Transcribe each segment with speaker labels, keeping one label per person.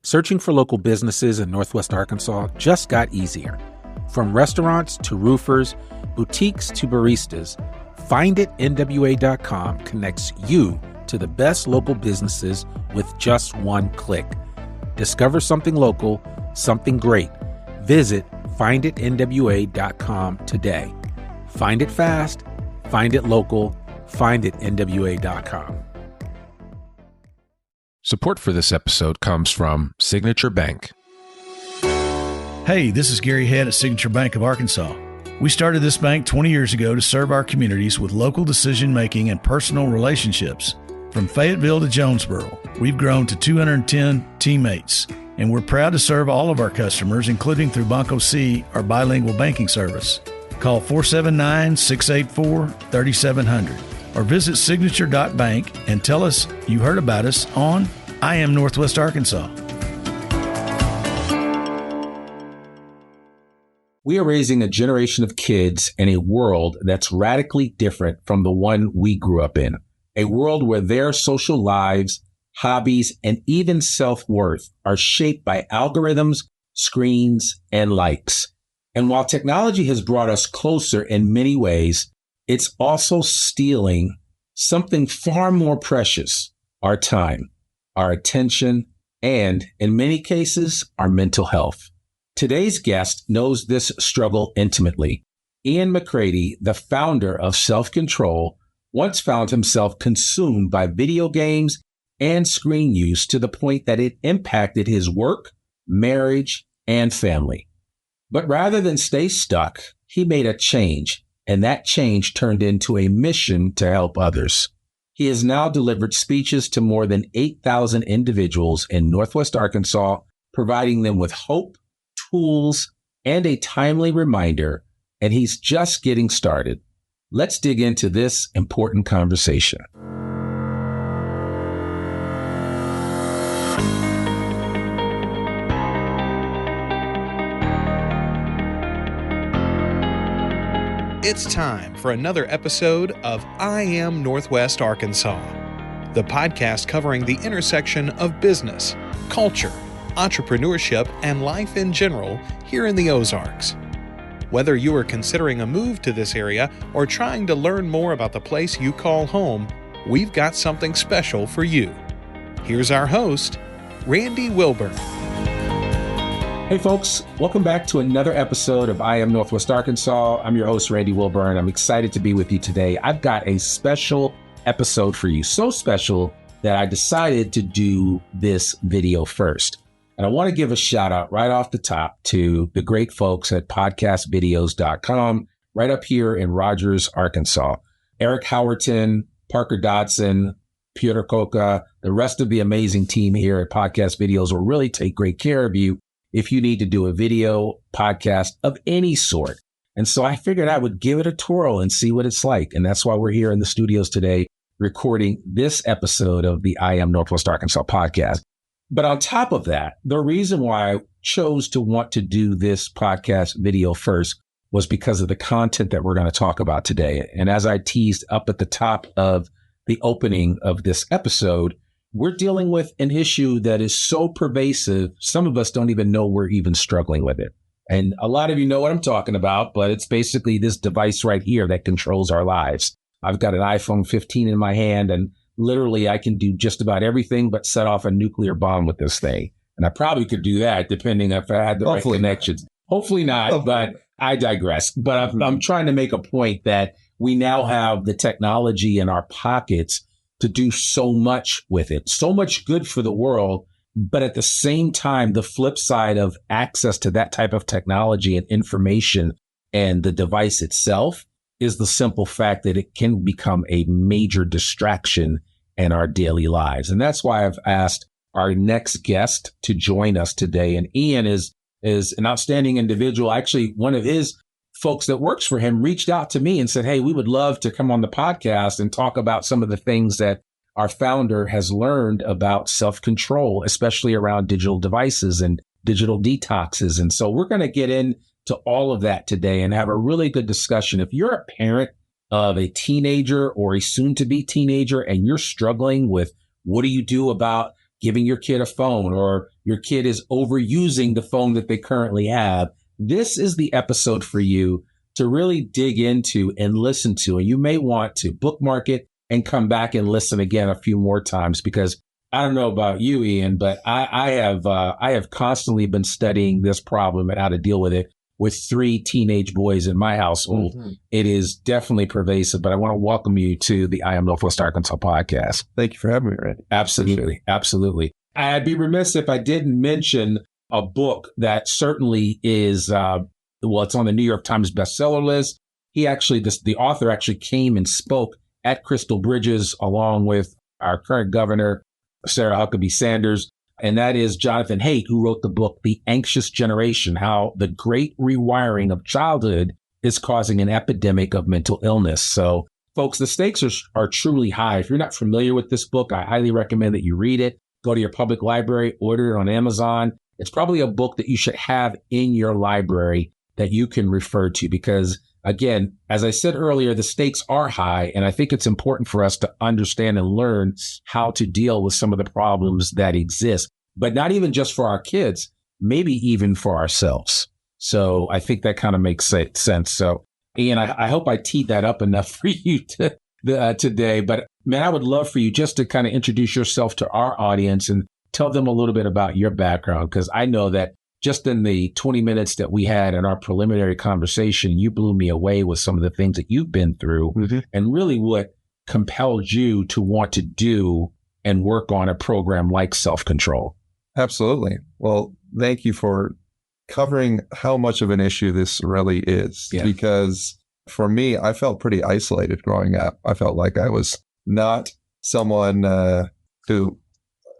Speaker 1: Searching for local businesses in Northwest Arkansas just got easier. From restaurants to roofers, boutiques to baristas, FindItNWA.com connects you to the best local businesses with just one click. Discover something local, something great. Visit FindItNWA.com today. Find it fast, find it local, FindItNWA.com.
Speaker 2: Support for this episode comes from Signature Bank.
Speaker 3: Hey, this is Gary Head at Signature Bank of Arkansas. We started this bank 20 years ago to serve our communities with local decision-making and personal relationships. From Fayetteville to Jonesboro, we've grown to 210 teammates, and we're proud to serve all of our customers, including through Banco C, our bilingual banking service. Call 479-684-3700 or visit signature.bank and tell us you heard about us on I Am Northwest Arkansas.
Speaker 1: We are raising a generation of kids in a world that's radically different from the one we grew up in. A world where their social lives, hobbies, and even self-worth are shaped by algorithms, screens, and likes. And while technology has brought us closer in many ways, it's also stealing something far more precious, our time, our attention, and in many cases, our mental health. Today's guest knows this struggle intimately. Ian McCready, the founder of SelfCtrl, once found himself consumed by video games and screen use to the point that it impacted his work, marriage, and family. But rather than stay stuck, he made a change, and that change turned into a mission to help others. He has now delivered speeches to more than 8,000 individuals in Northwest Arkansas, providing them with hope, tools, and a timely reminder, and he's just getting started. Let's dig into this important conversation.
Speaker 4: It's time for another episode of I Am Northwest Arkansas, the podcast covering the intersection of business, culture, entrepreneurship, and life in general here in the Ozarks. Whether you are considering a move to this area or trying to learn more about the place you call home, we've got something special for you. Here's our host, Randy Wilburn.
Speaker 1: Hey folks, welcome back to another episode of I Am Northwest Arkansas. I'm your host, Randy Wilburn. I'm excited to be with you today. I've got a special episode for you, so special that I decided to do this video first. And I want to give a shout out right off the top to the great folks at podcastvideos.com right up here in Rogers, Arkansas. Eric Howerton, Parker Dodson, Peter Coca, the rest of the amazing team here at Podcast Videos will really take great care of you if you need to do a video podcast of any sort. And so I figured I would give it a twirl and see what it's like. And that's why we're here in the studios today recording this episode of the I Am Northwest Arkansas podcast. But on top of that, the reason why I chose to want to do this podcast video first was because of the content that we're going to talk about today. And as I teased up at the top of the opening of this episode, we're dealing with an issue that is so pervasive, some of us don't even know we're even struggling with it. And a lot of you know what I'm talking about, but it's basically this device right here that controls our lives. I've got an iPhone 15 in my hand, and literally I can do just about everything but set off a nuclear bomb with this thing. And I probably could do that depending if I had the right connections. Hopefully not, but I digress. But I'm trying to make a point that we now have the technology in our pockets to do so much with it, so much good for the world. But at the same time, the flip side of access to that type of technology and information and the device itself is the simple fact that it can become a major distraction in our daily lives. And that's why I've asked our next guest to join us today. And Ian is an outstanding individual. Actually, one of his folks that works for him reached out to me and said, hey, we would love to come on the podcast and talk about some of the things that our founder has learned about self-control, especially around digital devices and digital detoxes. And so we're going to get into all of that today and have a really good discussion. If you're a parent of a teenager or a soon-to-be teenager and you're struggling with what do you do about giving your kid a phone or your kid is overusing the phone that they currently have, this is the episode for you to really dig into and listen to. And you may want to bookmark it and come back and listen again a few more times, because I don't know about you, Ian, but I have constantly been studying this problem and how to deal with it with 3 teenage boys in my household. Mm-hmm. It is definitely pervasive, but I want to welcome you to the I Am Northwest Arkansas podcast.
Speaker 5: Thank you for having me, Randy.
Speaker 1: Absolutely. Absolutely. I'd be remiss if I didn't mention a book that certainly is, it's on the New York Times bestseller list. The author actually came and spoke at Crystal Bridges along with our current governor, Sarah Huckabee Sanders. And that is Jonathan Haidt, who wrote the book, The Anxious Generation, How the Great Rewiring of Childhood is Causing an Epidemic of Mental Illness. So, folks, the stakes are truly high. If you're not familiar with this book, I highly recommend that you read it. Go to your public library, order it on Amazon. It's probably a book that you should have in your library that you can refer to because, again, as I said earlier, the stakes are high, and I think it's important for us to understand and learn how to deal with some of the problems that exist, but not even just for our kids, maybe even for ourselves. So I think that kind of makes sense. So, Ian, I hope I teed that up enough for you today, but man, I would love for you just to kind of introduce yourself to our audience and tell them a little bit about your background, because I know that just in the 20 minutes that we had in our preliminary conversation, you blew me away with some of the things that you've been through and really what compelled you to want to do and work on a program like SelfCtrl.
Speaker 5: Absolutely. Well, thank you for covering how much of an issue this really is, because for me, I felt pretty isolated growing up. I felt like I was not someone who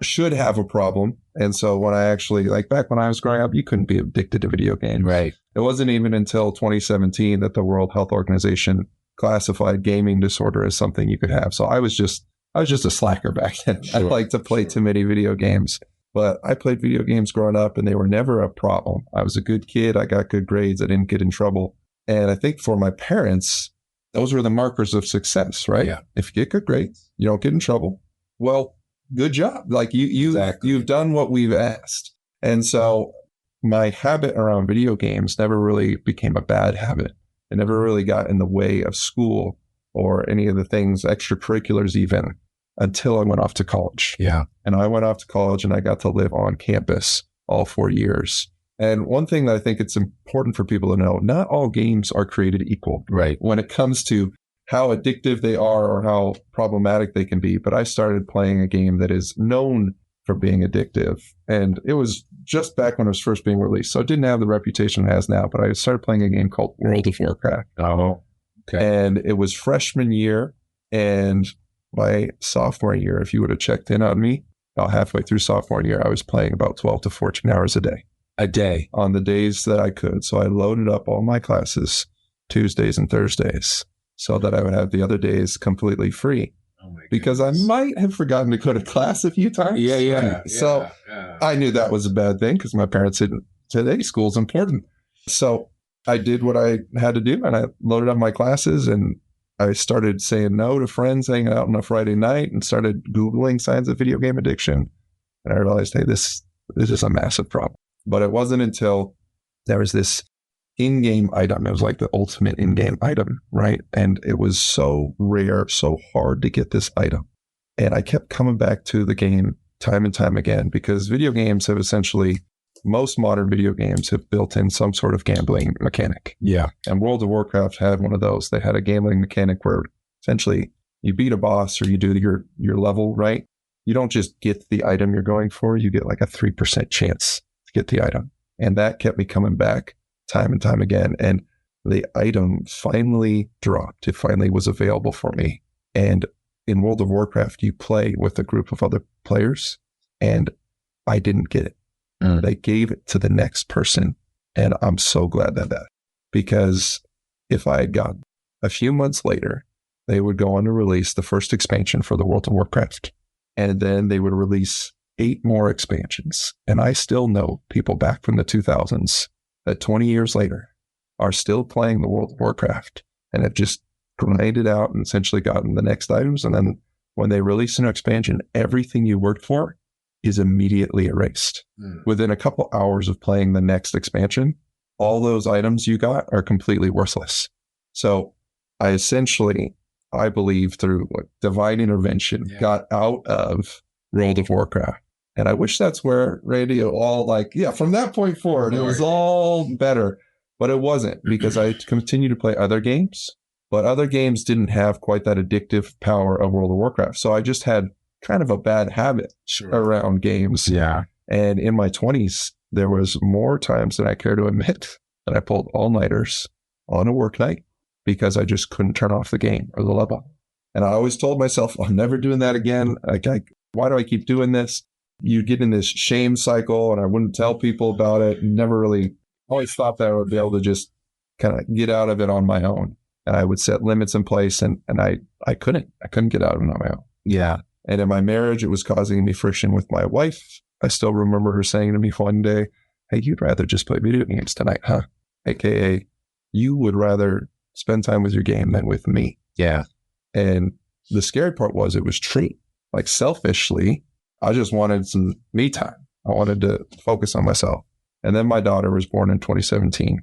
Speaker 5: should have a problem. And so when I actually, like back when I was growing up, you couldn't be addicted to video games.
Speaker 1: Right.
Speaker 5: It wasn't even until 2017 that the World Health Organization classified gaming disorder as something you could have. So I was just a slacker back then. Sure. I liked to play too many video games, but I played video games growing up and they were never a problem. I was a good kid. I got good grades. I didn't get in trouble. And I think for my parents, those were the markers of success, right?
Speaker 1: Yeah.
Speaker 5: If you get good grades, you don't get in trouble. Well, good job. Like you've done what we've asked. And so my habit around video games never really became a bad habit. It never really got in the way of school or any of the things, extracurriculars even, until I went off to college.
Speaker 1: Yeah.
Speaker 5: And I went off to college and I got to live on campus all 4 years. And one thing that I think it's important for people to know, not all games are created equal.
Speaker 1: Right.
Speaker 5: When it comes to how addictive they are or how problematic they can be. But I started playing a game that is known for being addictive. And it was just back when it was first being released. So it didn't have the reputation it has now, but I started playing a game called World of Warcraft.
Speaker 1: Oh, okay.
Speaker 5: And it was freshman year. And by sophomore year, if you would have checked in on me, about halfway through sophomore year, I was playing about 12 to 14 hours a day.
Speaker 1: A day?
Speaker 5: On the days that I could. So I loaded up all my classes Tuesdays and Thursdays, so that I would have the other days completely free. Because I might have forgotten to go to class a few times.
Speaker 1: Yeah.
Speaker 5: So I knew that was a bad thing because my parents said, today school's important. So I did what I had to do and I loaded up my classes and I started saying no to friends hanging out on a Friday night and started Googling signs of video game addiction. And I realized, hey, this is a massive problem. But it wasn't until there was this in-game item. It was like the ultimate in-game item, right? And it was so rare, so hard to get this item. And I kept coming back to the game time and time again because video games have essentially, most modern video games have built in some sort of gambling mechanic.
Speaker 1: Yeah.
Speaker 5: And World of Warcraft had one of those. They had a gambling mechanic where essentially you beat a boss or you do your level, right? You don't just get the item you're going for. You get like a 3% chance to get the item. And that kept me coming back time and time again. And the item finally dropped. It finally was available for me. And in World of Warcraft, you play with a group of other players, and I didn't get it. They gave it to the next person. And I'm so glad that because if I had gotten a few months later, they would go on to release the first expansion for the World of Warcraft. And then they would release 8 more expansions. And I still know people back from the 2000s that 20 years later are still playing the World of Warcraft and have just grinded out and essentially gotten the next items. And then when they release an expansion, everything you worked for is immediately erased. Within a couple hours of playing the next expansion, all those items you got are completely worthless. So I essentially, I believe through divine intervention, got out of World of Warcraft. And I wish that's where radio all from that point forward, it was all better. But it wasn't, because I continued to play other games. But other games didn't have quite that addictive power of World of Warcraft. So I just had kind of a bad habit around games.
Speaker 1: Yeah.
Speaker 5: And in my 20s, there was more times than I care to admit that I pulled all-nighters on a work night because I just couldn't turn off the game or the level. And I always told myself, I'm never doing that again. Why do I keep doing this? You get in this shame cycle, and I wouldn't tell people about it. Never really, always thought that I would be able to just kind of get out of it on my own. And I would set limits in place, and I couldn't get out of it on my own.
Speaker 1: Yeah.
Speaker 5: And in my marriage, it was causing me friction with my wife. I still remember her saying to me one day, hey, you'd rather just play video games tonight, huh? AKA, you would rather spend time with your game than with me.
Speaker 1: Yeah.
Speaker 5: And the scary part was it was true. Like, selfishly, I just wanted some me time. I wanted to focus on myself. And then my daughter was born in 2017.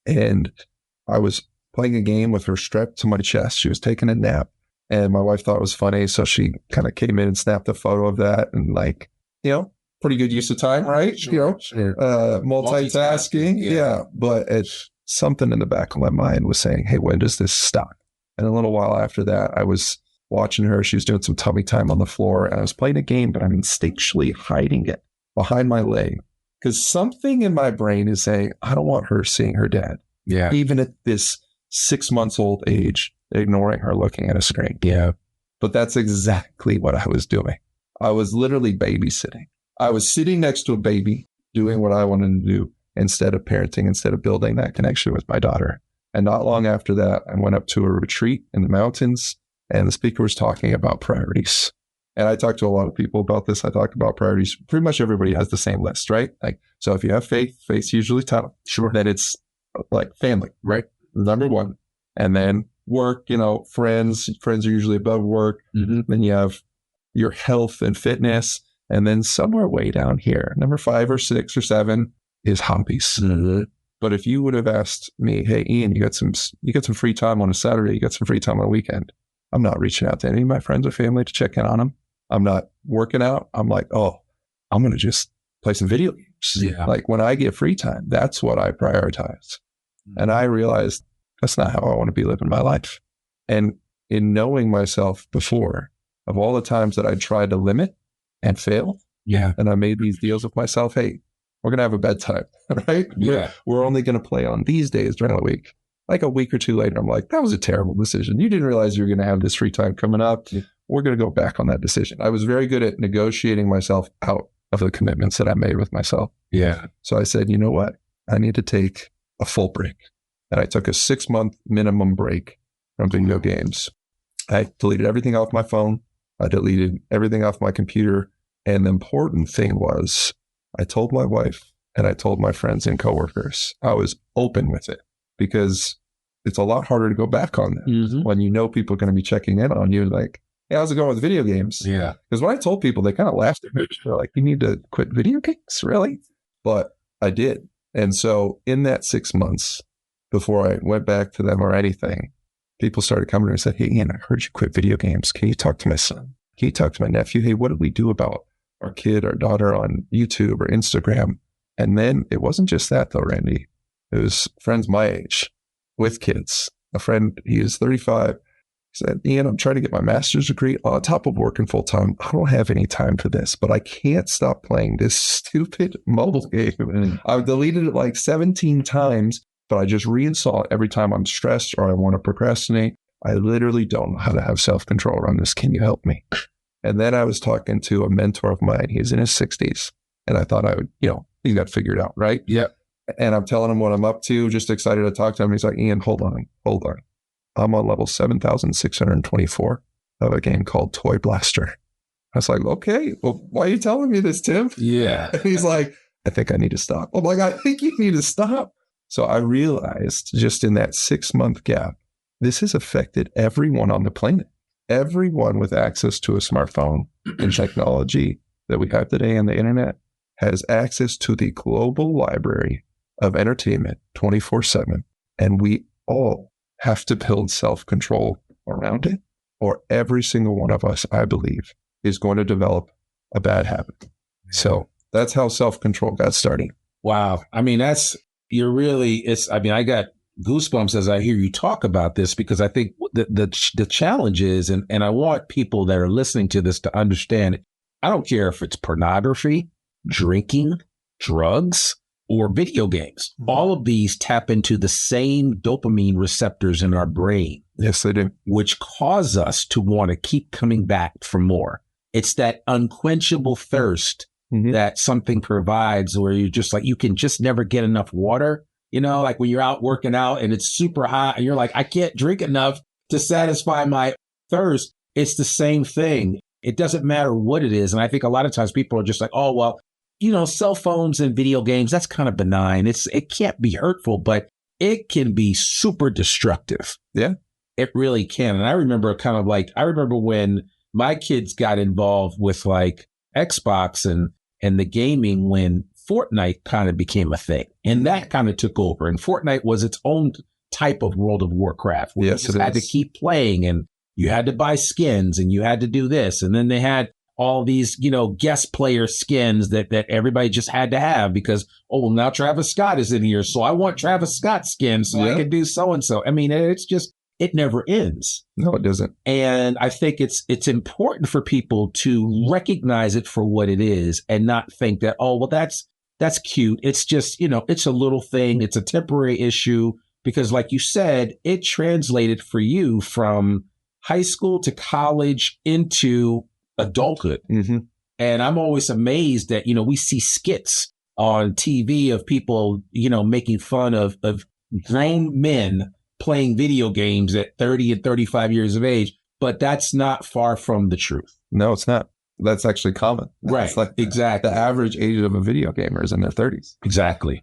Speaker 5: And I was playing a game with her strapped to my chest. She was taking a nap. And my wife thought it was funny. So she kind of came in and snapped a photo of that. And pretty good use of time, right? Multitasking. Yeah. But it's something in the back of my mind was saying, hey, when does this stop? And a little while after that, I was watching her. She was doing some tummy time on the floor, and I was playing a game, but I'm instinctually hiding it behind my leg because something in my brain is saying, I don't want her seeing her dad.
Speaker 1: Yeah.
Speaker 5: Even at this 6 months old age, ignoring her looking at a screen.
Speaker 1: Yeah.
Speaker 5: But that's exactly what I was doing. I was literally babysitting. I was sitting next to a baby doing what I wanted to do instead of parenting, instead of building that connection with my daughter. And not long after that, I went up to a retreat in the mountains, and the speaker was talking about priorities. And I talked to a lot of people about this. I talked about priorities. Pretty much everybody has the same list, right? So if you have faith's usually top.
Speaker 1: Sure.
Speaker 5: Then it's like family, right? Number one. And then work, friends are usually above work. Mm-hmm. Then you have your health and fitness. And then somewhere way down here, number 5 or 6 or 7 is hobbies. Mm-hmm. But if you would have asked me, hey, Ian, you got some free time on a Saturday, you got some free time on a weekend, I'm not reaching out to any of my friends or family to check in on them. I'm not working out. I'm like, oh, I'm going to just play some video games.
Speaker 1: Yeah.
Speaker 5: Like, when I get free time, that's what I prioritize. Mm-hmm. And I realized that's not how I want to be living my life. And in knowing myself before, of all the times that I tried to limit and fail, and I made these deals with myself, hey, we're going to have a bedtime, right?
Speaker 1: Yeah.
Speaker 5: We're only going to play on these days during the week. Like a week or two later, I'm like, that was a terrible decision. You didn't realize you were going to have this free time coming up. Yeah. We're going to go back on that decision. I was very good at negotiating myself out of the commitments that I made with myself.
Speaker 1: Yeah.
Speaker 5: So I said, you know what? I need to take a full break. And I took a 6-month minimum break from video games. I deleted everything off my phone. I deleted everything off my computer. And the important thing was, I told my wife and I told my friends and coworkers, I was open with it, because it's a lot harder to go back on that when you know people are going to be checking in on you. Like, hey, how's it going with video games?
Speaker 1: Yeah.
Speaker 5: Because when I told people, they kind of laughed at me. They're like, you need to quit video games? Really? But I did. And so in that 6 months before I went back to them or anything, people started coming to me and said, hey, Ian, I heard you quit video games. Can you talk to my son? Can you talk to my nephew? Hey, what did we do about our kid, our daughter on YouTube or Instagram? And then it wasn't just that though, Randy. It was friends my age with kids. A friend, he is 35. He said, Ian, I'm trying to get my master's degree on top of working full time. I don't have any time for this, but I can't stop playing this stupid mobile game. I've deleted it like 17 times, but I just reinstall it every time I'm stressed or I want to procrastinate. I literally don't know how to have self-control around this. Can you help me? And then I was talking to a mentor of mine. He's in his 60s. And I thought I would, he's got it figured out, right?
Speaker 1: Yeah.
Speaker 5: And I'm telling him what I'm up to, just excited to talk to him. He's like, Ian, hold on. I'm on level 7,624 of a game called Toy Blaster. I was like, okay, well, why are you telling me this, Tim?
Speaker 1: Yeah.
Speaker 5: And he's like, I think I need to stop. I'm like, I think you need to stop. So I realized just in that 6-month gap, this has affected everyone on the planet. Everyone with access to a smartphone and technology that we have today on the internet has access to the global library of entertainment 24/7. And we all have to build self-control around it, or every single one of us, I believe, is going to develop a bad habit. So that's how self-control got started.
Speaker 1: Wow. I mean, I got goosebumps as I hear you talk about this, because I think the challenge is, and I want people that are listening to this to understand, I don't care if it's pornography, drinking, drugs, or video games. All of these tap into the same dopamine receptors in our brain.
Speaker 5: Yes, they do.
Speaker 1: Which cause us to want to keep coming back for more. It's that unquenchable thirst that something provides, where you're just like, you can just never get enough water. You know, like when you're out working out and it's super hot and you're like, I can't drink enough to satisfy my thirst. It's the same thing. It doesn't matter what it is. And I think a lot of times people are just like, oh, well, you know, cell phones and video games, that's kind of benign. It can't be hurtful, but it can be super destructive.
Speaker 5: Yeah,
Speaker 1: it really can. And I remember when my kids got involved with like Xbox and the gaming, when Fortnite kind of became a thing, and that kind of took over. And Fortnite was its own type of World of Warcraft. Where
Speaker 5: yes,
Speaker 1: you just had to keep playing, and you had to buy skins, and you had to do this. And then they had all these, you know, guest player skins that everybody just had to have because, oh, well, now Travis Scott is in here, so I want Travis Scott skin so I can do so-and-so. I mean, it never ends.
Speaker 5: No, it doesn't.
Speaker 1: And I think it's important for people to recognize it for what it is and not think that, oh, well, that's cute. It's just, you know, it's a little thing. It's a temporary issue, because like you said, it translated for you from high school to college into adulthood. And I'm always amazed that, you know, we see skits on TV of people, you know, making fun of grown men playing video games at 30 and 35 years of age, but that's not far from the truth.
Speaker 5: No, it's not. That's actually common.
Speaker 1: Right.
Speaker 5: It's like
Speaker 1: exactly.
Speaker 5: The average age of a video gamer is in their 30s.
Speaker 1: Exactly.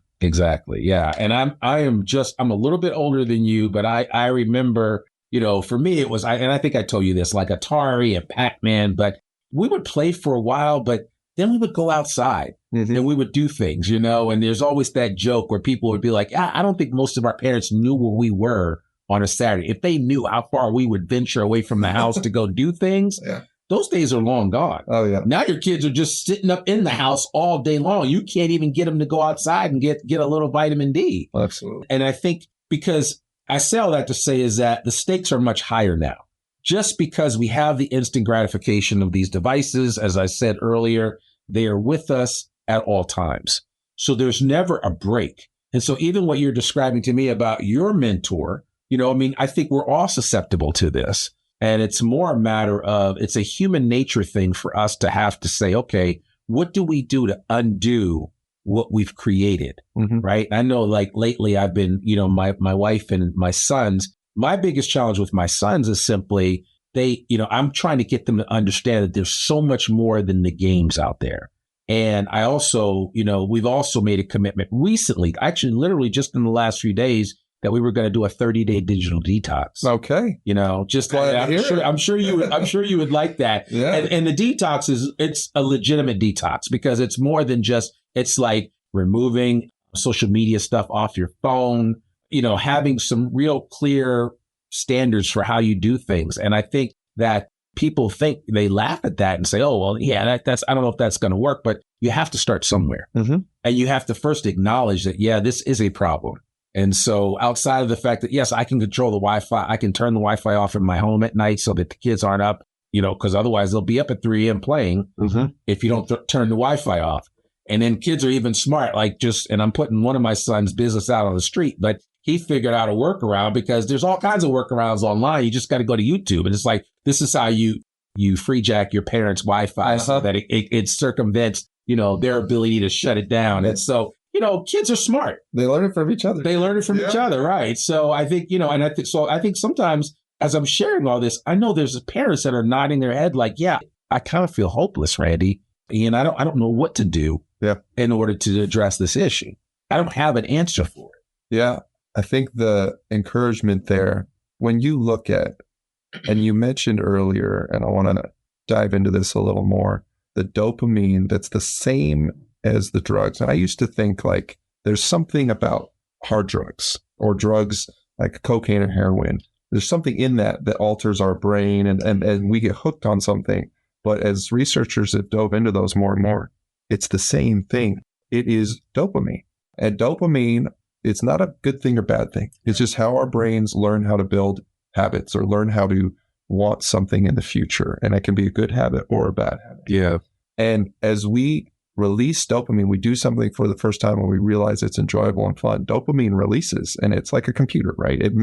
Speaker 1: Yeah. And I'm a little bit older than you, but I remember, you know, for me, it was, and I think I told you this, like Atari and Pac-Man, but we would play for a while, but then we would go outside and we would do things, you know, and there's always that joke where people would be like, I don't think most of our parents knew where we were on a Saturday. If they knew how far we would venture away from the house to go do things, those days are long gone.
Speaker 5: Oh, yeah.
Speaker 1: Now your kids are just sitting up in the house all day long. You can't even get them to go outside and get a little vitamin D.
Speaker 5: Absolutely.
Speaker 1: And I think, because I say all that to say is that the stakes are much higher now. Just because we have the instant gratification of these devices, as I said earlier, they are with us at all times. So there's never a break. And so even what you're describing to me about your mentor, you know, I mean, I think we're all susceptible to this. And it's more a matter of, it's a human nature thing for us to have to say, okay, what do we do to undo what we've created? Right. I know, like lately I've been, you know, my wife and my sons, my biggest challenge with my sons is simply I'm trying to get them to understand that there's so much more than the games out there. And I also, you know, we've also made a commitment recently, actually literally just in the last few days, that we were going to do a 30-day digital detox.
Speaker 5: Okay.
Speaker 1: You know, just I'm sure you would like that.
Speaker 5: Yeah.
Speaker 1: And the detox it's a legitimate detox, because it's more than just, it's like removing social media stuff off your phone, you know, having some real clear standards for how you do things. And I think that people they laugh at that and say, oh, well, yeah, that's, I don't know if that's going to work, but you have to start somewhere. And you have to first acknowledge that, yeah, this is a problem. And so outside of the fact that, yes, I can control the Wi-Fi, I can turn the Wi-Fi off in my home at night so that the kids aren't up, you know, because otherwise they'll be up at 3 a.m. playing if you don't turn the Wi-Fi off. And then kids are even smart, and I'm putting one of my son's business out on the street, but he figured out a workaround, because there's all kinds of workarounds online. You just got to go to YouTube. And it's like, this is how you free jack your parents' Wi-Fi so that it circumvents, you know, their ability to shut it down. And so, you know, kids are smart.
Speaker 5: They learn it from each other.
Speaker 1: Each other, right? So I think, you know, and I think sometimes as I'm sharing all this, I know there's parents that are nodding their head like, yeah, I kind of feel hopeless, Randy. And I don't know what to do in order to address this issue. I don't have an answer for it.
Speaker 5: Yeah. I think the encouragement there, when you look at, and you mentioned earlier, and I want to dive into this a little more, the dopamine that's the same as the drugs. And I used to think like there's something about hard drugs or drugs like cocaine and heroin. There's something in that alters our brain and we get hooked on something. But as researchers have dove into those more and more, it's the same thing. It is dopamine. And dopamine, it's not a good thing or bad thing. It's just how our brains learn how to build habits or learn how to want something in the future. And it can be a good habit or a bad habit.
Speaker 2: Yeah.
Speaker 5: And as we release dopamine, we do something for the first time when we realize it's enjoyable and fun. Dopamine releases, and it's like a computer, right? It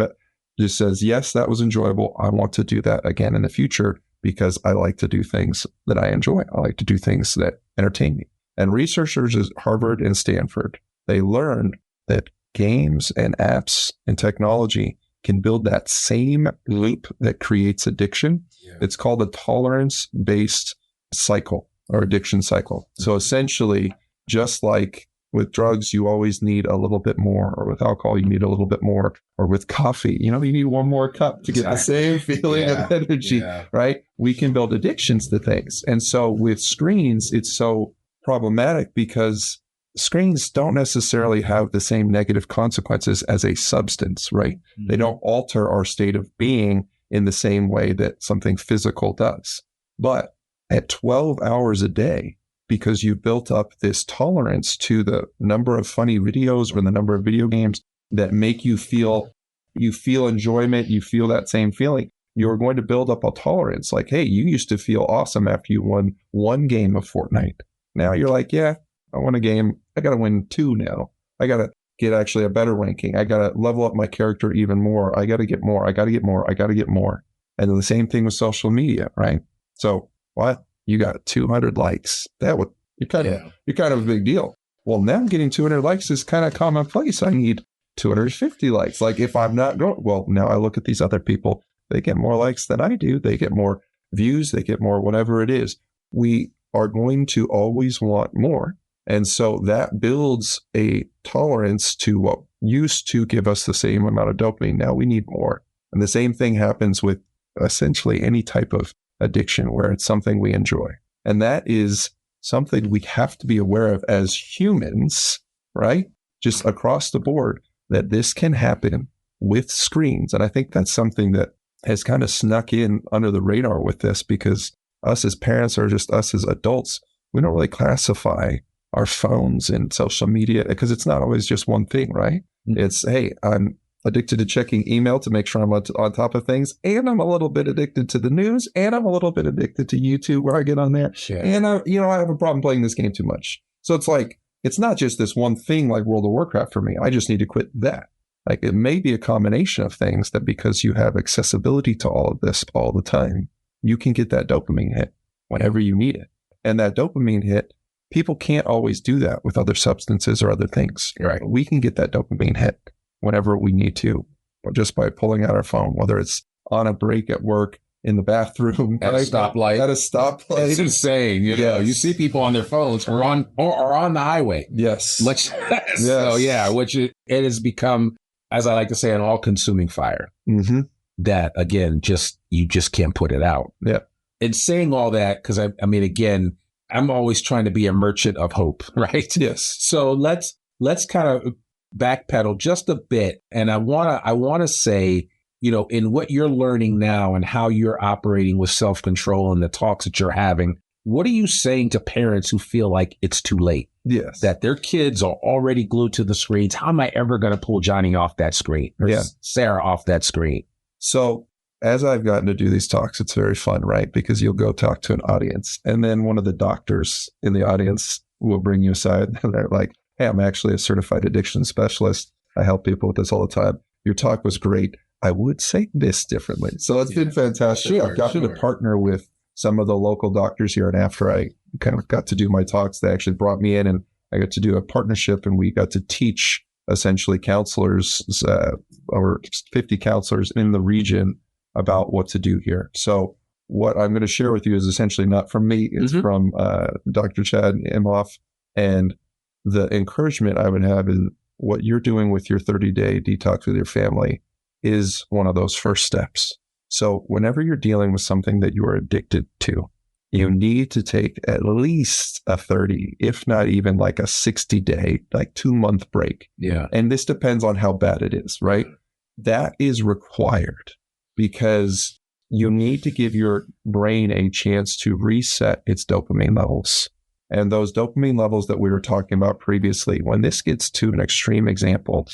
Speaker 5: just says, yes, that was enjoyable. I want to do that again in the future because I like to do things that I enjoy. I like to do things that entertain me. And researchers at Harvard and Stanford, they learned that games and apps and technology can build that same loop that creates addiction. Yeah. It's called a tolerance-based cycle or addiction cycle. So essentially, just like with drugs, you always need a little bit more, or with alcohol, you need a little bit more, or with coffee, you need one more cup to get the same feeling of energy, right? We can build addictions to things. And so with screens, it's so problematic because screens don't necessarily have the same negative consequences as a substance, right? Mm-hmm. They don't alter our state of being in the same way that something physical does. But at 12 hours a day, because you built up this tolerance to the number of funny videos or the number of video games that make you feel enjoyment, you feel that same feeling, you're going to build up a tolerance. Like, hey, you used to feel awesome after you won one game of Fortnite. Now you're like, yeah, I won a game. I got to win 2 now. I got to get actually a better ranking. I got to level up my character even more. I got to get more. I got to get more. I got to get more. And then the same thing with social media, right? So what? You got 200 likes. You're kind of a big deal. Well, now getting 200 likes is kind of commonplace. I need 250 likes. Like if I'm not going, well, now I look at these other people. They get more likes than I do. They get more views. They get more whatever it is. We are going to always want more. And so that builds a tolerance to what used to give us the same amount of dopamine. Now we need more. And the same thing happens with essentially any type of addiction where it's something we enjoy. And that is something we have to be aware of as humans, right? Just across the board, that this can happen with screens. And I think that's something that has kind of snuck in under the radar with this because us as parents or just us as adults, we don't really classify our phones and social media because it's not always just one thing, right? Mm-hmm. It's, hey, I'm addicted to checking email to make sure I'm on top of things. And I'm a little bit addicted to the news. And I'm a little bit addicted to YouTube where I get on there. Sure. And I have a problem playing this game too much. So it's like, it's not just this one thing like World of Warcraft for me. I just need to quit that. Like it may be a combination of things that because you have accessibility to all of this all the time, you can get that dopamine hit whenever you need it. And that dopamine hit, people can't always do that with other substances or other things. Right. We can get that dopamine hit whenever we need to, or just by pulling out our phone, whether it's on a break at work, in the bathroom,
Speaker 1: at a stoplight. It's insane. You see people on their phones or on the highway.
Speaker 5: Yes.
Speaker 1: So it has become, as I like to say, an all-consuming fire.
Speaker 5: Mm-hmm.
Speaker 1: That again, you just can't put it out.
Speaker 5: Yeah.
Speaker 1: And saying all that, because I mean, again, I'm always trying to be a merchant of hope, right?
Speaker 5: Yes.
Speaker 1: So let's kind of backpedal just a bit. And I want to say, in what you're learning now and how you're operating with self-control and the talks that you're having, what are you saying to parents who feel like it's too late?
Speaker 5: Yes.
Speaker 1: That their kids are already glued to the screens. How am I ever going to pull Johnny off that screen or Sarah off that screen?
Speaker 5: So as I've gotten to do these talks, it's very fun, right? Because you'll go talk to an audience and then one of the doctors in the audience will bring you aside and they're like, hey, I'm actually a certified addiction specialist. I help people with this all the time. Your talk was great. I would say this differently. So it's been fantastic. I've gotten to partner with some of the local doctors here. And after I kind of got to do my talks, they actually brought me in and I got to do a partnership and we got to teach essentially counselors, over 50 counselors in the region about what to do here. So what I'm going to share with you is essentially not from me. It's from Dr. Chad Imhoff. And the encouragement I would have in what you're doing with your 30-day detox with your family is one of those first steps. So whenever you're dealing with something that you are addicted to, you need to take at least a 30, if not even like a 60-day, like 2-month break.
Speaker 1: Yeah.
Speaker 5: And this depends on how bad it is, right? That is required because you need to give your brain a chance to reset its dopamine levels. And those dopamine levels that we were talking about previously, when this gets to an extreme example,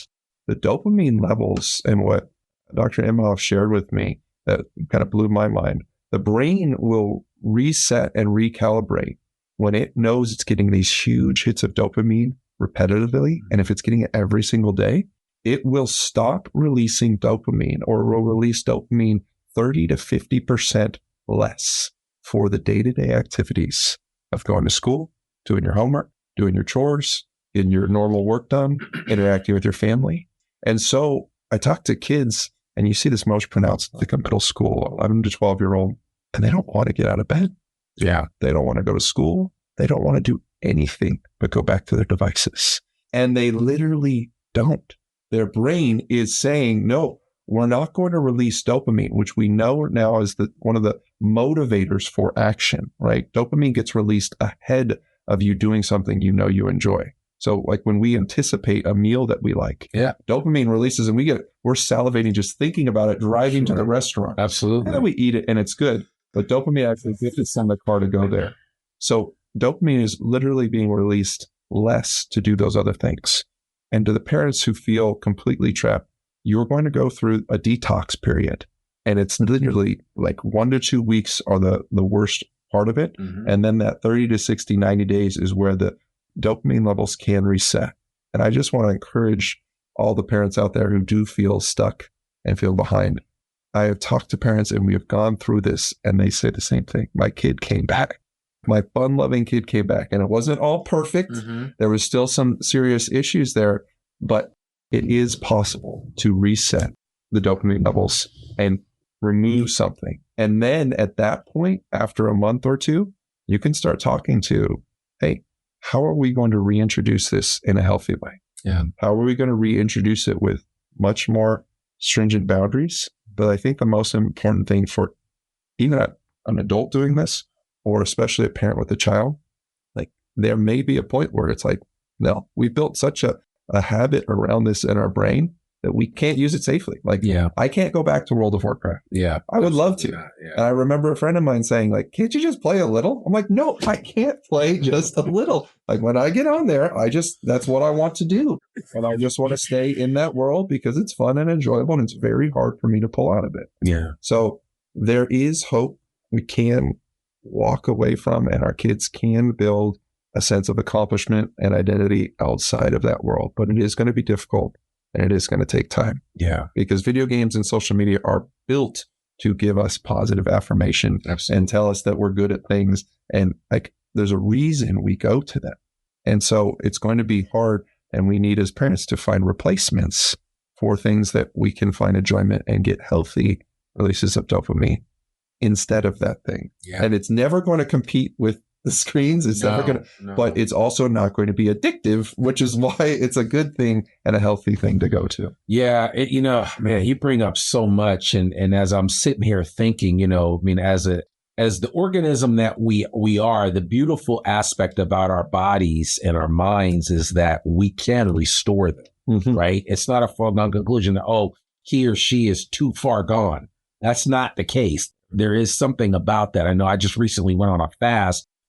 Speaker 5: the dopamine levels and what Dr. Imhoff shared with me that kind of blew my mind, the brain will reset and recalibrate when it knows it's getting these huge hits of dopamine repetitively. And if it's getting it every single day, it will stop releasing dopamine or will release dopamine 30 to 50% less for the day-to-day activities of going to school, doing your homework, doing your chores, getting your normal work done, interacting with your family. And so I talk to kids, and you see this most pronounced at the middle school, 11 to 12-year-old, and they don't want to get out of bed.
Speaker 1: Yeah.
Speaker 5: They don't want to go to school. They don't want to do anything but go back to their devices. And they literally don't. Their brain is saying, no, we're not going to release dopamine, which we know now is one of the motivators for action, right? Dopamine gets released ahead of you doing something you know you enjoy. So like when we anticipate a meal that we like, dopamine releases and we're salivating just thinking about it, driving to the restaurant.
Speaker 1: Absolutely.
Speaker 5: And then we eat it and it's good. But dopamine actually gets us in the car to go there. So dopamine is literally being released less to do those other things. And to the parents who feel completely trapped, you're going to go through a detox period. And it's literally like 1 to 2 weeks are the worst part of it. Mm-hmm. And then that 30 to 60, 90 days is where the dopamine levels can reset. And I just want to encourage all the parents out there who do feel stuck and feel behind. I have talked to parents and we have gone through this and they say the same thing. My kid came back. My fun-loving kid came back. And it wasn't all perfect. Mm-hmm. There was still some serious issues there, but it is possible to reset the dopamine levels and remove something. And then at that point, after a month or two, you can start talking to, hey, how are we going to reintroduce this in a healthy way?
Speaker 1: Yeah.
Speaker 5: How are we going to reintroduce it with much more stringent boundaries? But I think the most important thing for even an adult doing this, or especially a parent with a child, like there may be a point where it's like, no, we built such a habit around this in our brain that we can't use it safely. Like, I can't go back to World of Warcraft. Yeah. I would love to. Yeah. And I remember a friend of mine saying like, can't you just play a little? I'm like, no, I can't play just a little. Like when I get on there, that's what I want to do. And I just want to stay in that world because it's fun and enjoyable. And it's very hard for me to pull out of it.
Speaker 1: Yeah.
Speaker 5: So there is hope we can walk away from, and our kids can build a sense of accomplishment and identity outside of that world. But it is going to be difficult and it is going to take time.
Speaker 1: Yeah.
Speaker 5: Because video games and social media are built to give us positive affirmation. Absolutely. And tell us that we're good at things. And like, there's a reason we go to them. And so it's going to be hard. And we need as parents to find replacements for things that we can find enjoyment and get healthy releases of dopamine instead of that thing. Yeah. And it's never going to compete with the screens. It's never going to, but it's also not going to be addictive, which is why it's a good thing and a healthy thing to go to.
Speaker 1: Yeah. Man, you bring up so much. And as I'm sitting here thinking, as the organism that we are, the beautiful aspect about our bodies and our minds is that we can restore them, mm-hmm. right? It's not a foregone conclusion that, he or she is too far gone. That's not the case. There is something about that. I know I just recently went on a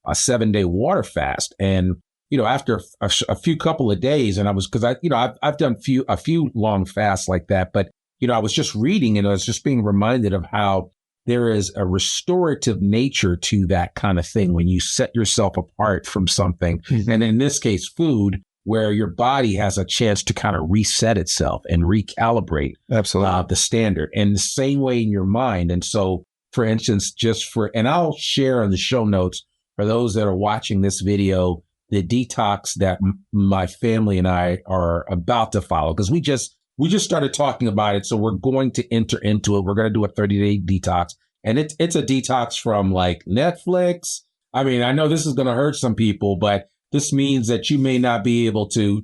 Speaker 1: 7-day water fast. And, after a few couple of days, and I've done a few long fasts like that, but, I was just reading and I was just being reminded of how there is a restorative nature to that kind of thing when you set yourself apart from something. Mm-hmm. And in this case, food, where your body has a chance to kind of reset itself and recalibrate the standard, and the same way in your mind. And so, for instance, and I'll share in the show notes for those that are watching this video, the detox that my family and I are about to follow, because we just started talking about it. So we're going to enter into it. We're going to do a 30-day detox, and it's a detox from like Netflix. I mean, I know this is going to hurt some people, but this means that you may not be able to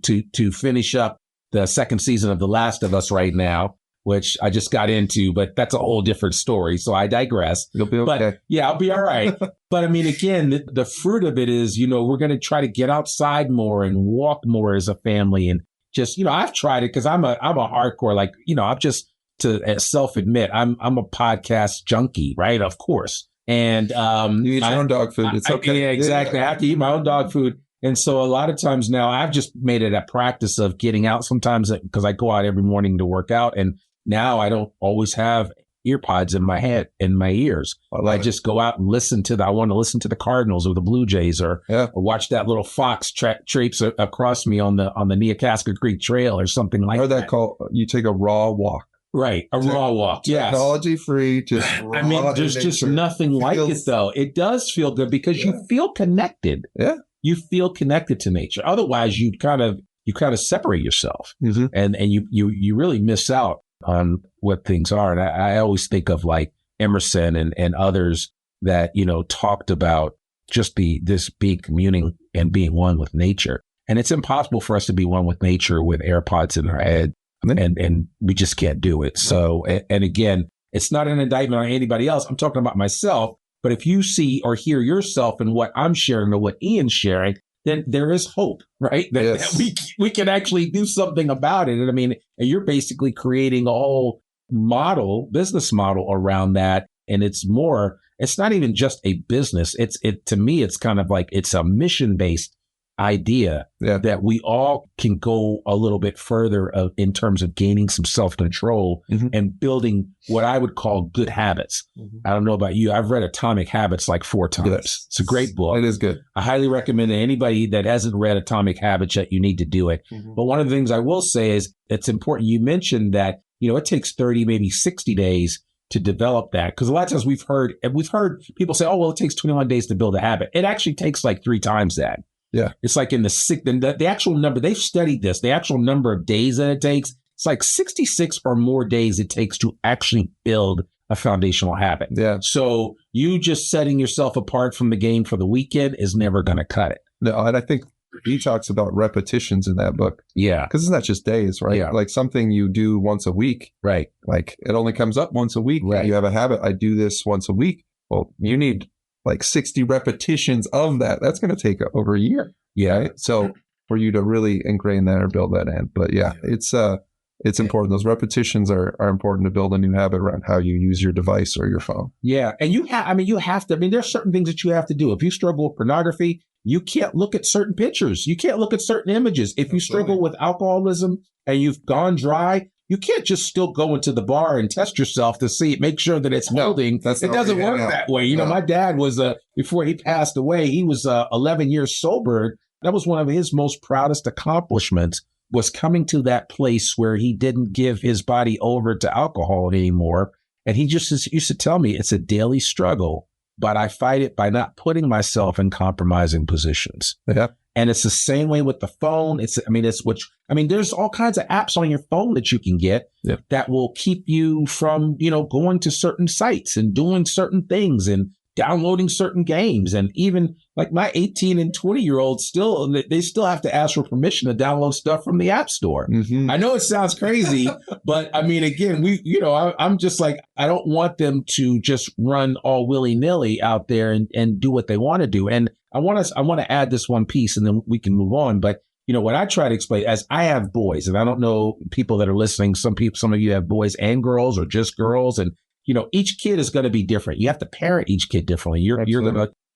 Speaker 1: finish up the second season of The Last of Us right now. which I just got into, but that's a whole different story. So I digress.
Speaker 5: You'll be okay.
Speaker 1: But yeah, I'll be all right. But I mean, again, the fruit of it is, we're going to try to get outside more and walk more as a family. And just, I've tried it because I'm a hardcore, like, I'm just to self-admit, I'm a podcast junkie, right? Of course. And
Speaker 5: you eat your own dog food. It's okay.
Speaker 1: Yeah, exactly. I have to eat my own dog food. And so a lot of times now I've just made it a practice of getting out sometimes because I go out every morning to work out. And now I don't always have ear pods in my head, in my ears. I just go out and I want to listen to the Cardinals or the Blue Jays or watch that little fox traipse across me on the Neocasca Creek Trail or something like that.
Speaker 5: I heard that called, you take a raw walk.
Speaker 1: Right. A raw walk. Yeah.
Speaker 5: Technology free. Just raw.
Speaker 1: I mean, there's just nothing like it though. It does feel good because you feel connected.
Speaker 5: Yeah.
Speaker 1: You feel connected to nature. Otherwise you kind of separate yourself and you really miss out on what things are. And I always think of like Emerson and others that, talked about just this being communing and being one with nature. And it's impossible for us to be one with nature with AirPods in our head. And we just can't do it. So, and again, it's not an indictment on anybody else. I'm talking about myself. But if you see or hear yourself in what I'm sharing or what Ian's sharing, then there is hope, right? That we can actually do something about it. And I mean, and you're basically creating a whole business model around that. And it's not even just a business. To me, it's kind of like it's a mission-based idea that we all can go a little bit further in terms of gaining some self-control and building what I would call good habits. I don't know about you. I've read Atomic Habits like 4 times. Yes. It's a great book.
Speaker 5: It is good.
Speaker 1: I highly recommend to anybody that hasn't read Atomic Habits yet, you need to do it. But one of the things I will say is it's important. You mentioned that, it takes 30, maybe 60 days to develop that. Because a lot of times we've heard people say, oh, well, it takes 21 days to build a habit. It actually takes like 3 times that.
Speaker 5: Yeah.
Speaker 1: It's like in the actual number, they've studied this, the actual number of days that it takes, it's like 66 or more days it takes to actually build a foundational habit.
Speaker 5: Yeah.
Speaker 1: So you just setting yourself apart from the game for the weekend is never going to cut it.
Speaker 5: No, and I think he talks about repetitions in that book.
Speaker 1: Yeah.
Speaker 5: Because it's not just days, right?
Speaker 1: Yeah.
Speaker 5: Like something you do once a week.
Speaker 1: Right.
Speaker 5: Like it only comes up once a week.
Speaker 1: Right.
Speaker 5: You have a habit. I do this once a week. Well, you need like 60 repetitions of that. That's going to take over a year.
Speaker 1: Yeah.
Speaker 5: Right? So for you to really ingrain that or build that in. But it's important. Those repetitions are important to build a new habit around how you use your device or your phone.
Speaker 1: Yeah. And you have to, there's certain things that you have to do. If you struggle with pornography, you can't look at certain pictures. You can't look at certain images. If you struggle with alcoholism and you've gone dry, you can't just still go into the bar and test yourself to make sure that it's holding. It doesn't work that way. My dad was, before he passed away, he was 11 years sober. That was one of his most proudest accomplishments, was coming to that place where he didn't give his body over to alcohol anymore. And he just used to tell me it's a daily struggle, but I fight it by not putting myself in compromising positions.
Speaker 5: Yeah.
Speaker 1: And it's the same way with the phone. There's all kinds of apps on your phone that you can get that will keep you from, going to certain sites and doing certain things and downloading certain games. And even like my 18 and 20-year-olds they still have to ask for permission to download stuff from the App Store. I know it sounds crazy, but again, I'm just like, I don't want them to just run all willy-nilly out there and do what they want to do. And I want to add this one piece and then we can move on. But what I try to explain, as I have boys, and I don't know people that are listening, some of you have boys and girls or just girls, and each kid is going to be different. You have to parent each kid differently.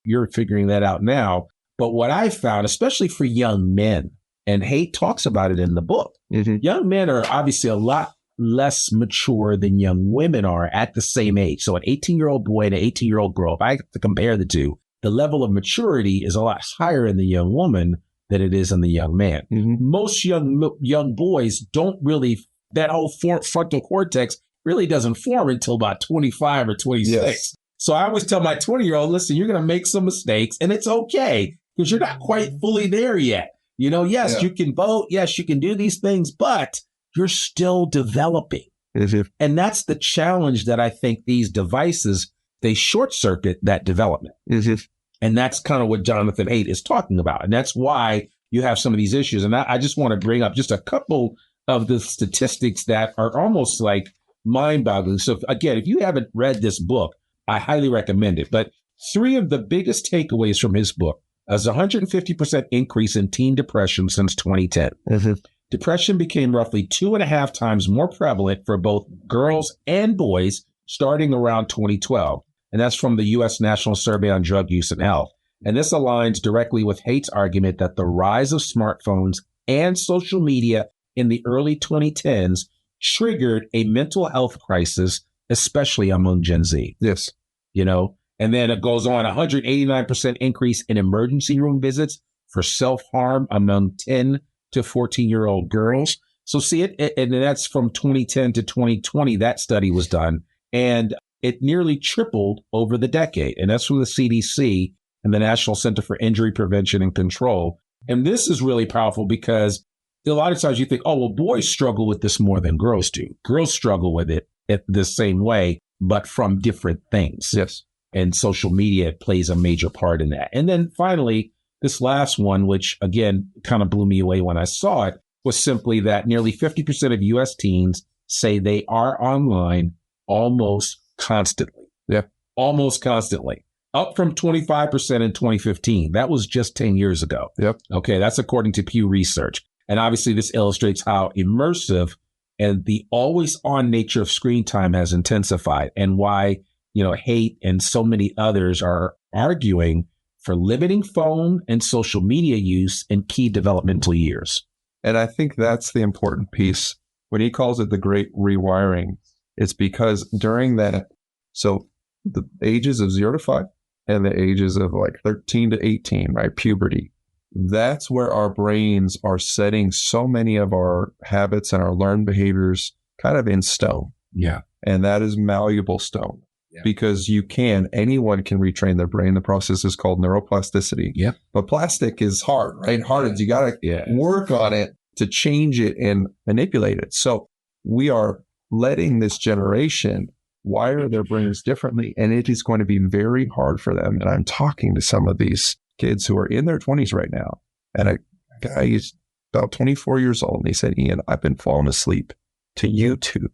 Speaker 1: You're figuring that out now. But what I found, especially for young men, and Haidt talks about it in the book, young men are obviously a lot less mature than young women are at the same age. So an 18-year-old boy and an 18-year-old girl, if I have to compare the two, the level of maturity is a lot higher in the young woman than it is in the young man. Most young boys don't really, that whole frontal cortex really doesn't form until about 25 or 26. Yes. So I always tell my 20-year-old, listen, you're going to make some mistakes and it's okay because you're not quite fully there yet. You can vote. Yes, you can do these things, but you're still developing. And that's the challenge that I think these devices, they short circuit that development. And that's kind of what Jonathan Haidt is talking about. And that's why you have some of these issues. And I just want to bring up just a couple of the statistics that are almost like mind-boggling. So again, if you haven't read this book, I highly recommend it. But 3 of the biggest takeaways from his book is a 150% increase in teen depression since 2010.
Speaker 5: Mm-hmm.
Speaker 1: Depression became roughly 2.5 times more prevalent for both girls and boys starting around 2012. And that's from the U.S. National Survey on Drug Use and Health. And this aligns directly with Haidt's argument that the rise of smartphones and social media in the early 2010s triggered a mental health crisis, especially among Gen Z.
Speaker 5: Yes.
Speaker 1: You know, and then it goes on, 189% increase in emergency room visits for self-harm among 10 to 14-year-old girls. So see it, and that's from 2010 to 2020, that study was done. And it nearly tripled over the decade. And that's from the CDC and the National Center for Injury Prevention and Control. And this is really powerful because a lot of times you think, oh, well, boys struggle with this more than girls do. Girls struggle with it the same way, but from different things.
Speaker 5: Yes.
Speaker 1: And social media plays a major part in that. And then finally, this last one, which again kind of blew me away when I saw it, was simply that nearly 50% of U.S. teens say they are online almost constantly.
Speaker 5: Yeah.
Speaker 1: Almost constantly. Up from 25% in 2015. That was just 10 years ago.
Speaker 5: Yep.
Speaker 1: Okay, that's according to Pew Research. And obviously this illustrates how immersive and the always on nature of screen time has intensified, and why, you know, Haidt and so many others are arguing for limiting phone and social media use in key developmental years.
Speaker 5: And I think that's the important piece. When he calls it the great rewiring, it's because during that, so the ages of 0 to 5 and the ages of like 13 to 18, right? Puberty. That's where our brains are setting so many of our habits and our learned behaviors kind of in stone.
Speaker 1: Yeah.
Speaker 5: And that is malleable stone.
Speaker 1: Yeah.
Speaker 5: Because anyone can retrain their brain. The process is called neuroplasticity.
Speaker 1: Yep.
Speaker 5: But plastic is hard, right? Hard. You got to work on it to change it and manipulate it. So we are letting this generation wire their brains differently, and it is going to be very hard for them. And I'm talking to some of these kids who are in their 20s right now. And a guy is about 24 years old, and he said, Ian, I've been falling asleep to YouTube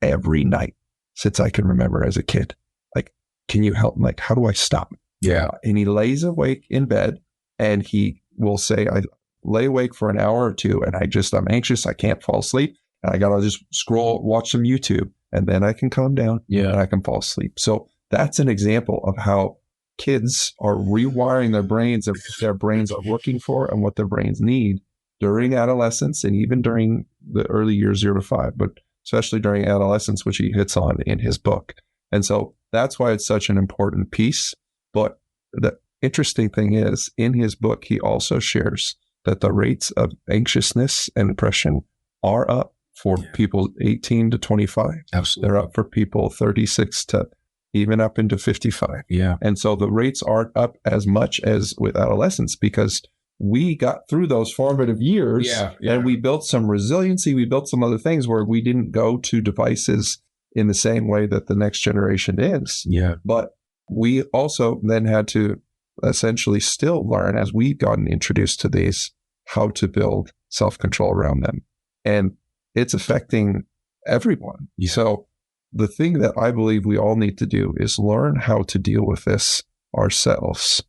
Speaker 5: every night since I can remember as a kid. Like, can you help? Like, how do I stop?
Speaker 1: Yeah.
Speaker 5: And he lays awake in bed, and he will say, I lay awake for an hour or two, and I'm anxious. I can't fall asleep. And I got to just watch some YouTube, and then I can calm down and I can fall asleep. So that's an example of how kids are rewiring their brains, and their brains are looking for and what their brains need during adolescence and even during the early years, 0 to 5, but especially during adolescence, which he hits on in his book. And so that's why it's such an important piece. But the interesting thing is, in his book, he also shares that the rates of anxiousness and depression are up for people 18 to 25.
Speaker 1: Absolutely.
Speaker 5: They're up for people 36 to even up into 55.
Speaker 1: Yeah.
Speaker 5: And so the rates aren't up as much as with adolescents, because we got through those formative years and we built some resiliency. We built some other things where we didn't go to devices in the same way that the next generation is.
Speaker 1: Yeah.
Speaker 5: But we also then had to essentially still learn, as we've gotten introduced to these, how to build self-control around them. And it's affecting everyone.
Speaker 1: Yeah.
Speaker 5: So the thing that I believe we all need to do is learn how to deal with this ourselves,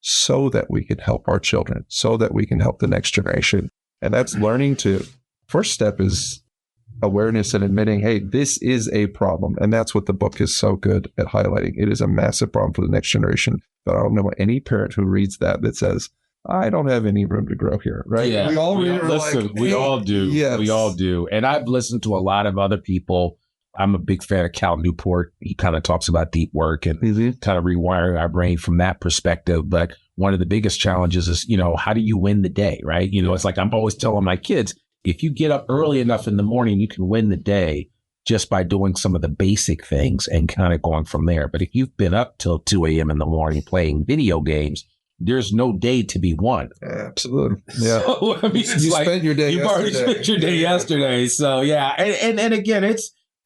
Speaker 5: so that we can help our children, so that we can help the next generation. And that's learning to, first step is awareness and admitting, hey, this is a problem. And that's what the book is so good at highlighting. It is a massive problem for the next generation. But I don't know any parent who reads that says, I don't have any room to grow here, right?
Speaker 1: Yeah.
Speaker 5: We all
Speaker 1: we all do.
Speaker 5: Yes.
Speaker 1: We all do. And I've listened to a lot of other people. I'm a big fan of Cal Newport. He kind of talks about deep work and kind of rewiring our brain from that perspective. But one of the biggest challenges is, how do you win the day, right? It's like I'm always telling my kids, if you get up early enough in the morning, you can win the day just by doing some of the basic things and kind of going from there. But if you've been up till 2 a.m. in the morning playing video games, there's no day to be won.
Speaker 5: Absolutely. Yeah.
Speaker 1: So, I mean,
Speaker 5: you spent your day
Speaker 1: You've already spent your day yesterday. So, yeah. And again,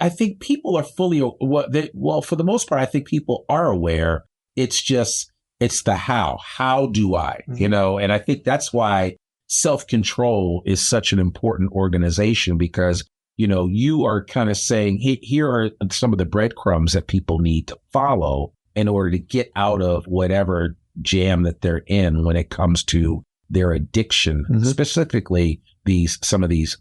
Speaker 1: I think people are fully, for the most part, I think people are aware. It's the how. How do I, and I think that's why SelfCtrl is such an important organization, because, you are kind of saying, here are some of the breadcrumbs that people need to follow in order to get out of whatever jam that they're in when it comes to their addiction, specifically some of these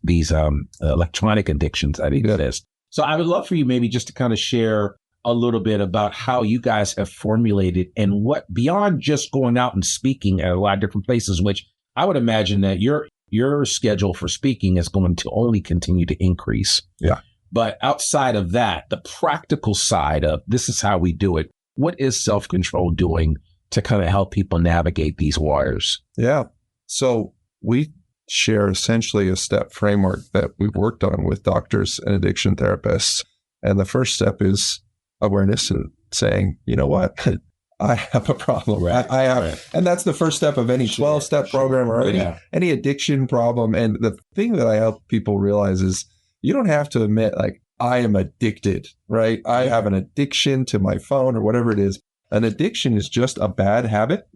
Speaker 1: electronic addictions that exist. So I would love for you maybe just to kind of share a little bit about how you guys have formulated and what, beyond just going out and speaking at a lot of different places, which I would imagine that your schedule for speaking is going to only continue to increase.
Speaker 5: Yeah.
Speaker 1: But outside of that, the practical side of this is how we do it. What is SelfCtrl doing to kind of help people navigate these waters?
Speaker 5: Yeah. So we share essentially a step framework that we've worked on with doctors and addiction therapists. And the first step is awareness and saying, you know what, I have a problem.
Speaker 1: Right.
Speaker 5: I have, and that's the first step of any 12-step program or any addiction problem. And the thing that I help people realize is you don't have to admit like, I am addicted, right? I have an addiction to my phone or whatever it is. An addiction is just a bad habit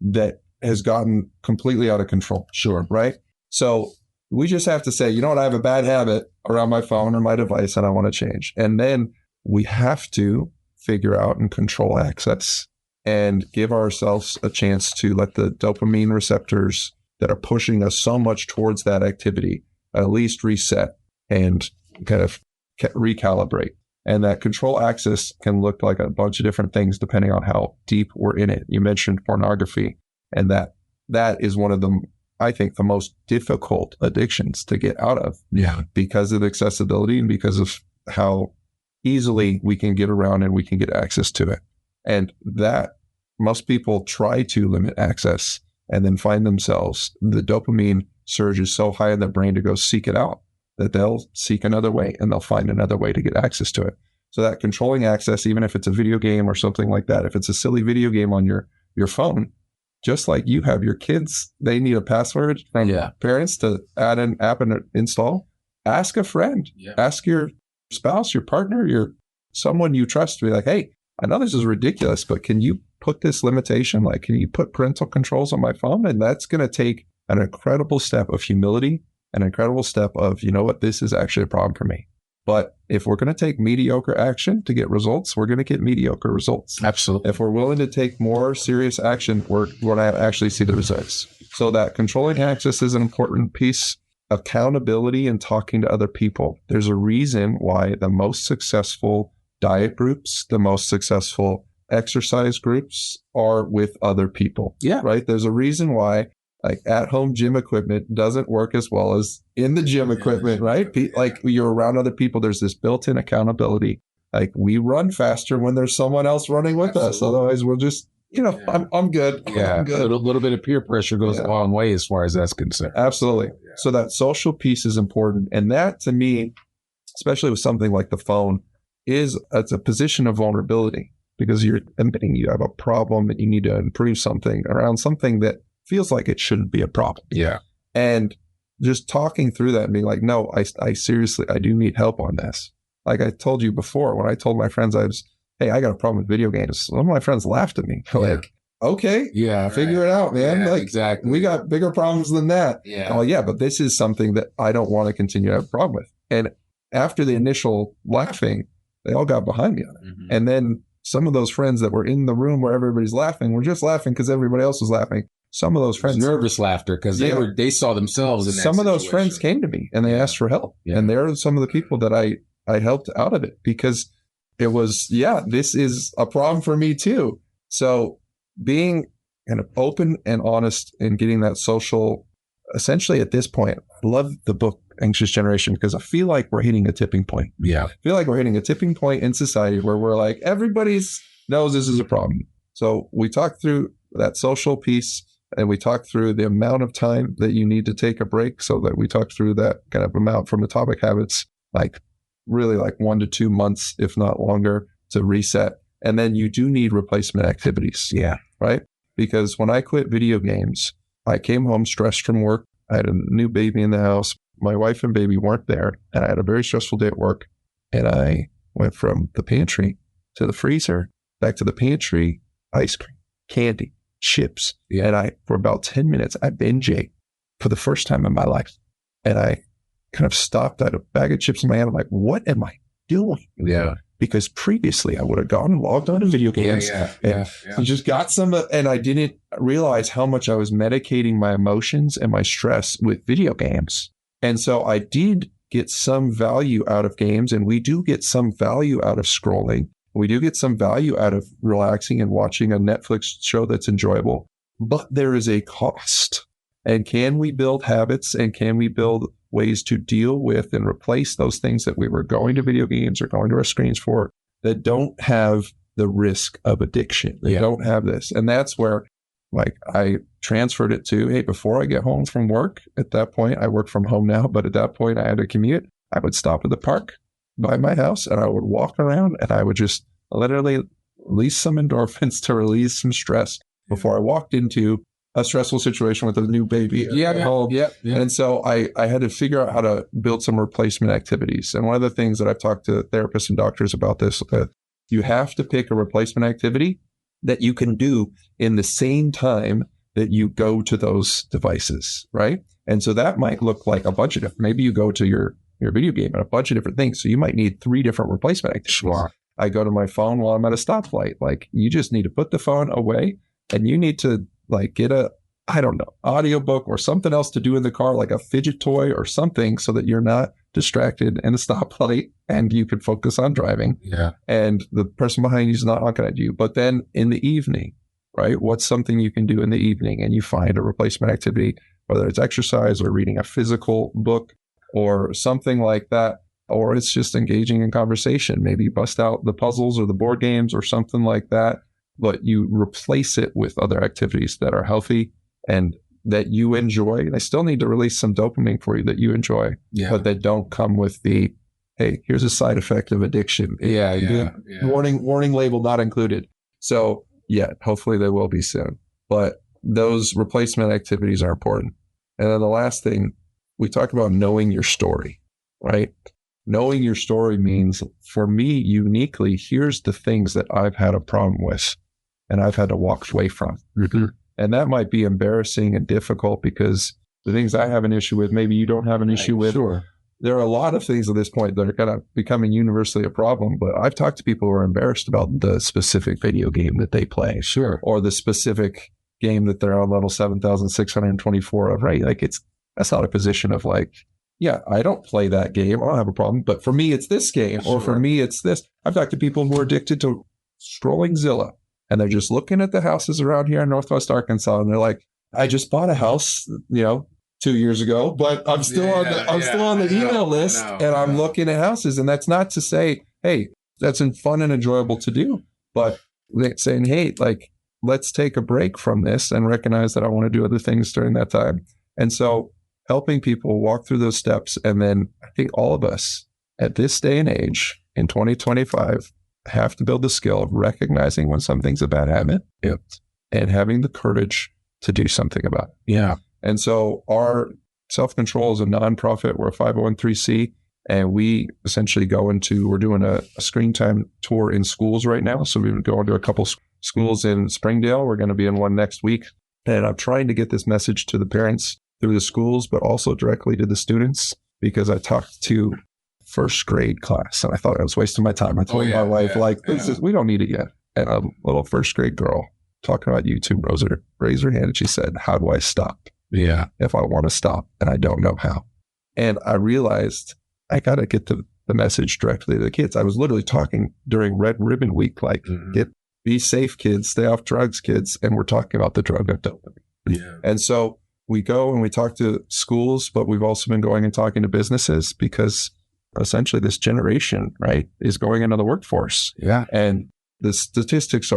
Speaker 5: that has gotten completely out of control.
Speaker 1: Sure.
Speaker 5: Right? So we just have to say, you know what, I have a bad habit around my phone or my device and I want to change. And then we have to figure out and control access and give ourselves a chance to let the dopamine receptors that are pushing us so much towards that activity at least reset and kind of recalibrate. And that control access can look like a bunch of different things depending on how deep we're in it. You mentioned pornography, and that is one of the, I think, the most difficult addictions to get out of.
Speaker 1: Yeah.
Speaker 5: Because of accessibility and because of how easily we can get around and we can get access to it. And that most people try to limit access and then find themselves, the dopamine surge is so high in their brain to go seek it out that they'll seek another way and they'll find another way to get access to it. So that controlling access, even if it's a video game or something like that, if it's a silly video game on your phone, just like you have your kids, they need a password from parents to add an app and install. Ask a friend, ask your spouse, your partner, someone you trust to be like, hey, I know this is ridiculous, but can you put this limitation? Like, can you put parental controls on my phone? And that's going to take an incredible step of humility, an incredible step of, you know what, this is actually a problem for me. But if we're going to take mediocre action to get results, we're going to get mediocre results.
Speaker 1: Absolutely.
Speaker 5: If we're willing to take more serious action, we're going to actually see the results. So that controlling access is an important piece. Accountability and talking to other people. There's a reason why the most successful diet groups, the most successful exercise groups are with other people.
Speaker 1: Yeah.
Speaker 5: Right? There's a reason why like at-home gym equipment doesn't work as well as in the gym equipment, right? Like you're around other people, there's this built-in accountability. Like we run faster when there's someone else running with us. Otherwise, we'll just, I'm good.
Speaker 1: Yeah.
Speaker 5: I'm good.
Speaker 1: A little bit of peer pressure goes a long way as far as that's concerned.
Speaker 5: Absolutely. Yeah. So that social piece is important. And that to me, especially with something like the phone, it's a position of vulnerability because you're admitting you have a problem and you need to improve something around something that feels like it shouldn't be a problem.
Speaker 1: Yeah.
Speaker 5: And just talking through that and being like, no, I seriously, I do need help on this. Like I told you before, when I told my friends hey, I got a problem with video games, some of my friends laughed at me. Like, okay, figure it out, man.
Speaker 1: Yeah,
Speaker 5: like,
Speaker 1: exactly.
Speaker 5: We got bigger problems than that.
Speaker 1: Yeah.
Speaker 5: Oh, yeah, but this is something that I don't want to continue to have a problem with. And after the initial laughing, they all got behind me on it. Mm-hmm. And then some of those friends that were in the room where everybody's laughing were just laughing because everybody else was laughing. Some of those friends,
Speaker 1: nervous laughter because they saw themselves in that
Speaker 5: Some of those
Speaker 1: situation.
Speaker 5: friends came to me and they asked for help. Yeah. And they're some of the people that I helped out of it because it was, this is a problem for me too. So being kind of open and honest and getting that social, essentially at this point, I love the book Anxious Generation because I feel like we're hitting a tipping point.
Speaker 1: Yeah.
Speaker 5: I feel like we're hitting a tipping point in society where we're like, everybody knows this is a problem. So we talked through that social piece and we talked through the amount of time that you need to take a break so that we talked through that kind of amount from Atomic Habits, like really like 1 to 2 months, if not longer, to reset. And then you do need replacement activities.
Speaker 1: Yeah.
Speaker 5: Right? Because when I quit video games, I came home stressed from work. I had a new baby in the house. My wife and baby weren't there. And I had a very stressful day at work. And I went from the pantry to the freezer, back to the pantry, ice cream, candy, chips. Yeah. And for about 10 minutes, I binge ate for the first time in my life. And I kind of stopped. I had a bag of chips in my hand. I'm like, what am I doing?
Speaker 2: Yeah.
Speaker 5: Because previously I would have gone and logged on to video games and just got some, and I didn't realize how much I was medicating my emotions and my stress with video games. And so I did get some value out of games, and we do get some value out of scrolling. We do get some value out of relaxing and watching a Netflix show that's enjoyable, but there is a cost. And can we build habits, and can we build ways to deal with and replace those things that we were going to video games or going to our screens for that don't have the risk of addiction? They don't have this. And that's where, like, I transferred it to, hey, before I get home from work, at that point, I work from home now, but at that point I had to commute. I would stop at the park by my house and I would walk around and I would just literally release some endorphins to release some stress before I walked into a stressful situation with a new baby at home. And so I had to figure out how to build some replacement activities. And one of the things that I've talked to therapists and doctors about this, you have to pick a replacement activity that you can do in the same time that you go to those devices, right? And so that might look like a bunch of different, maybe you go to your video game and a bunch of different things. So you might need 3 different replacement activities.
Speaker 2: Sure.
Speaker 5: I go to my phone while I'm at a stoplight. Like, you just need to put the phone away and you need to, like, get a, I don't know, audiobook or something else to do in the car, like a fidget toy or something, so that you're not distracted in a stoplight and you can focus on driving.
Speaker 2: Yeah.
Speaker 5: And the person behind you is not honking at you. But then in the evening, right? What's something you can do in the evening? And you find a replacement activity, whether it's exercise or reading a physical book or something like that, or it's just engaging in conversation. Maybe you bust out the puzzles or the board games or something like that, but you replace it with other activities that are healthy and that you enjoy. They still need to release some dopamine for you that you enjoy, but that don't come with the, hey, here's a side effect of addiction. Warning label not included. So hopefully they will be soon. But those replacement activities are important. And then the last thing, we talk about knowing your story, right? Knowing your story means, for me uniquely, here's the things that I've had a problem with and I've had to walk away from.
Speaker 2: Mm-hmm.
Speaker 5: And that might be embarrassing and difficult because the things I have an issue with, maybe you don't have an issue with.
Speaker 2: Sure.
Speaker 5: There are a lot of things at this point that are kind of becoming universally a problem, but I've talked to people who are embarrassed about the specific video game that they play.
Speaker 2: Sure.
Speaker 5: Or the specific game that they're on level 7,624 of, right? Like, that's not a position of like, yeah, I don't play that game. I don't have a problem. But for me, it's this game. Or for me, it's this. I've talked to people who are addicted to scrolling Zillow, and they're just looking at the houses around here in Northwest Arkansas. And they're like, I just bought a house, 2 years ago, but I'm still on the email list and I'm looking at houses. And that's not to say, hey, that's fun and enjoyable to do, but saying, hey, like, let's take a break from this and recognize that I want to do other things during that time. And so helping people walk through those steps. And then I think all of us at this day and age in 2025 have to build the skill of recognizing when something's a bad habit and having the courage to do something about it.
Speaker 2: Yeah.
Speaker 5: And so our SelfCtrl is a nonprofit. We're a 501(c)(3), and we essentially we're doing a screen time tour in schools right now. So we've been going to a couple schools in Springdale. We're going to be in one next week. And I'm trying to get this message to the parents through the schools, but also directly to the students, because I talked to first grade class and I thought I was wasting my time. I told my wife, we don't need it yet. And a little first grade girl talking about YouTube raised her hand and she said, how do I stop?
Speaker 2: Yeah.
Speaker 5: If I want to stop and I don't know how. And I realized I got to get the message directly to the kids. I was literally talking during Red Ribbon Week, like, be safe, kids, stay off drugs, kids. And we're talking about the drug of dopamine.
Speaker 2: Yeah.
Speaker 5: And so we go and we talk to schools, but we've also been going and talking to businesses, because essentially this generation, right, is going into the workforce.
Speaker 2: Yeah.
Speaker 5: And the statistics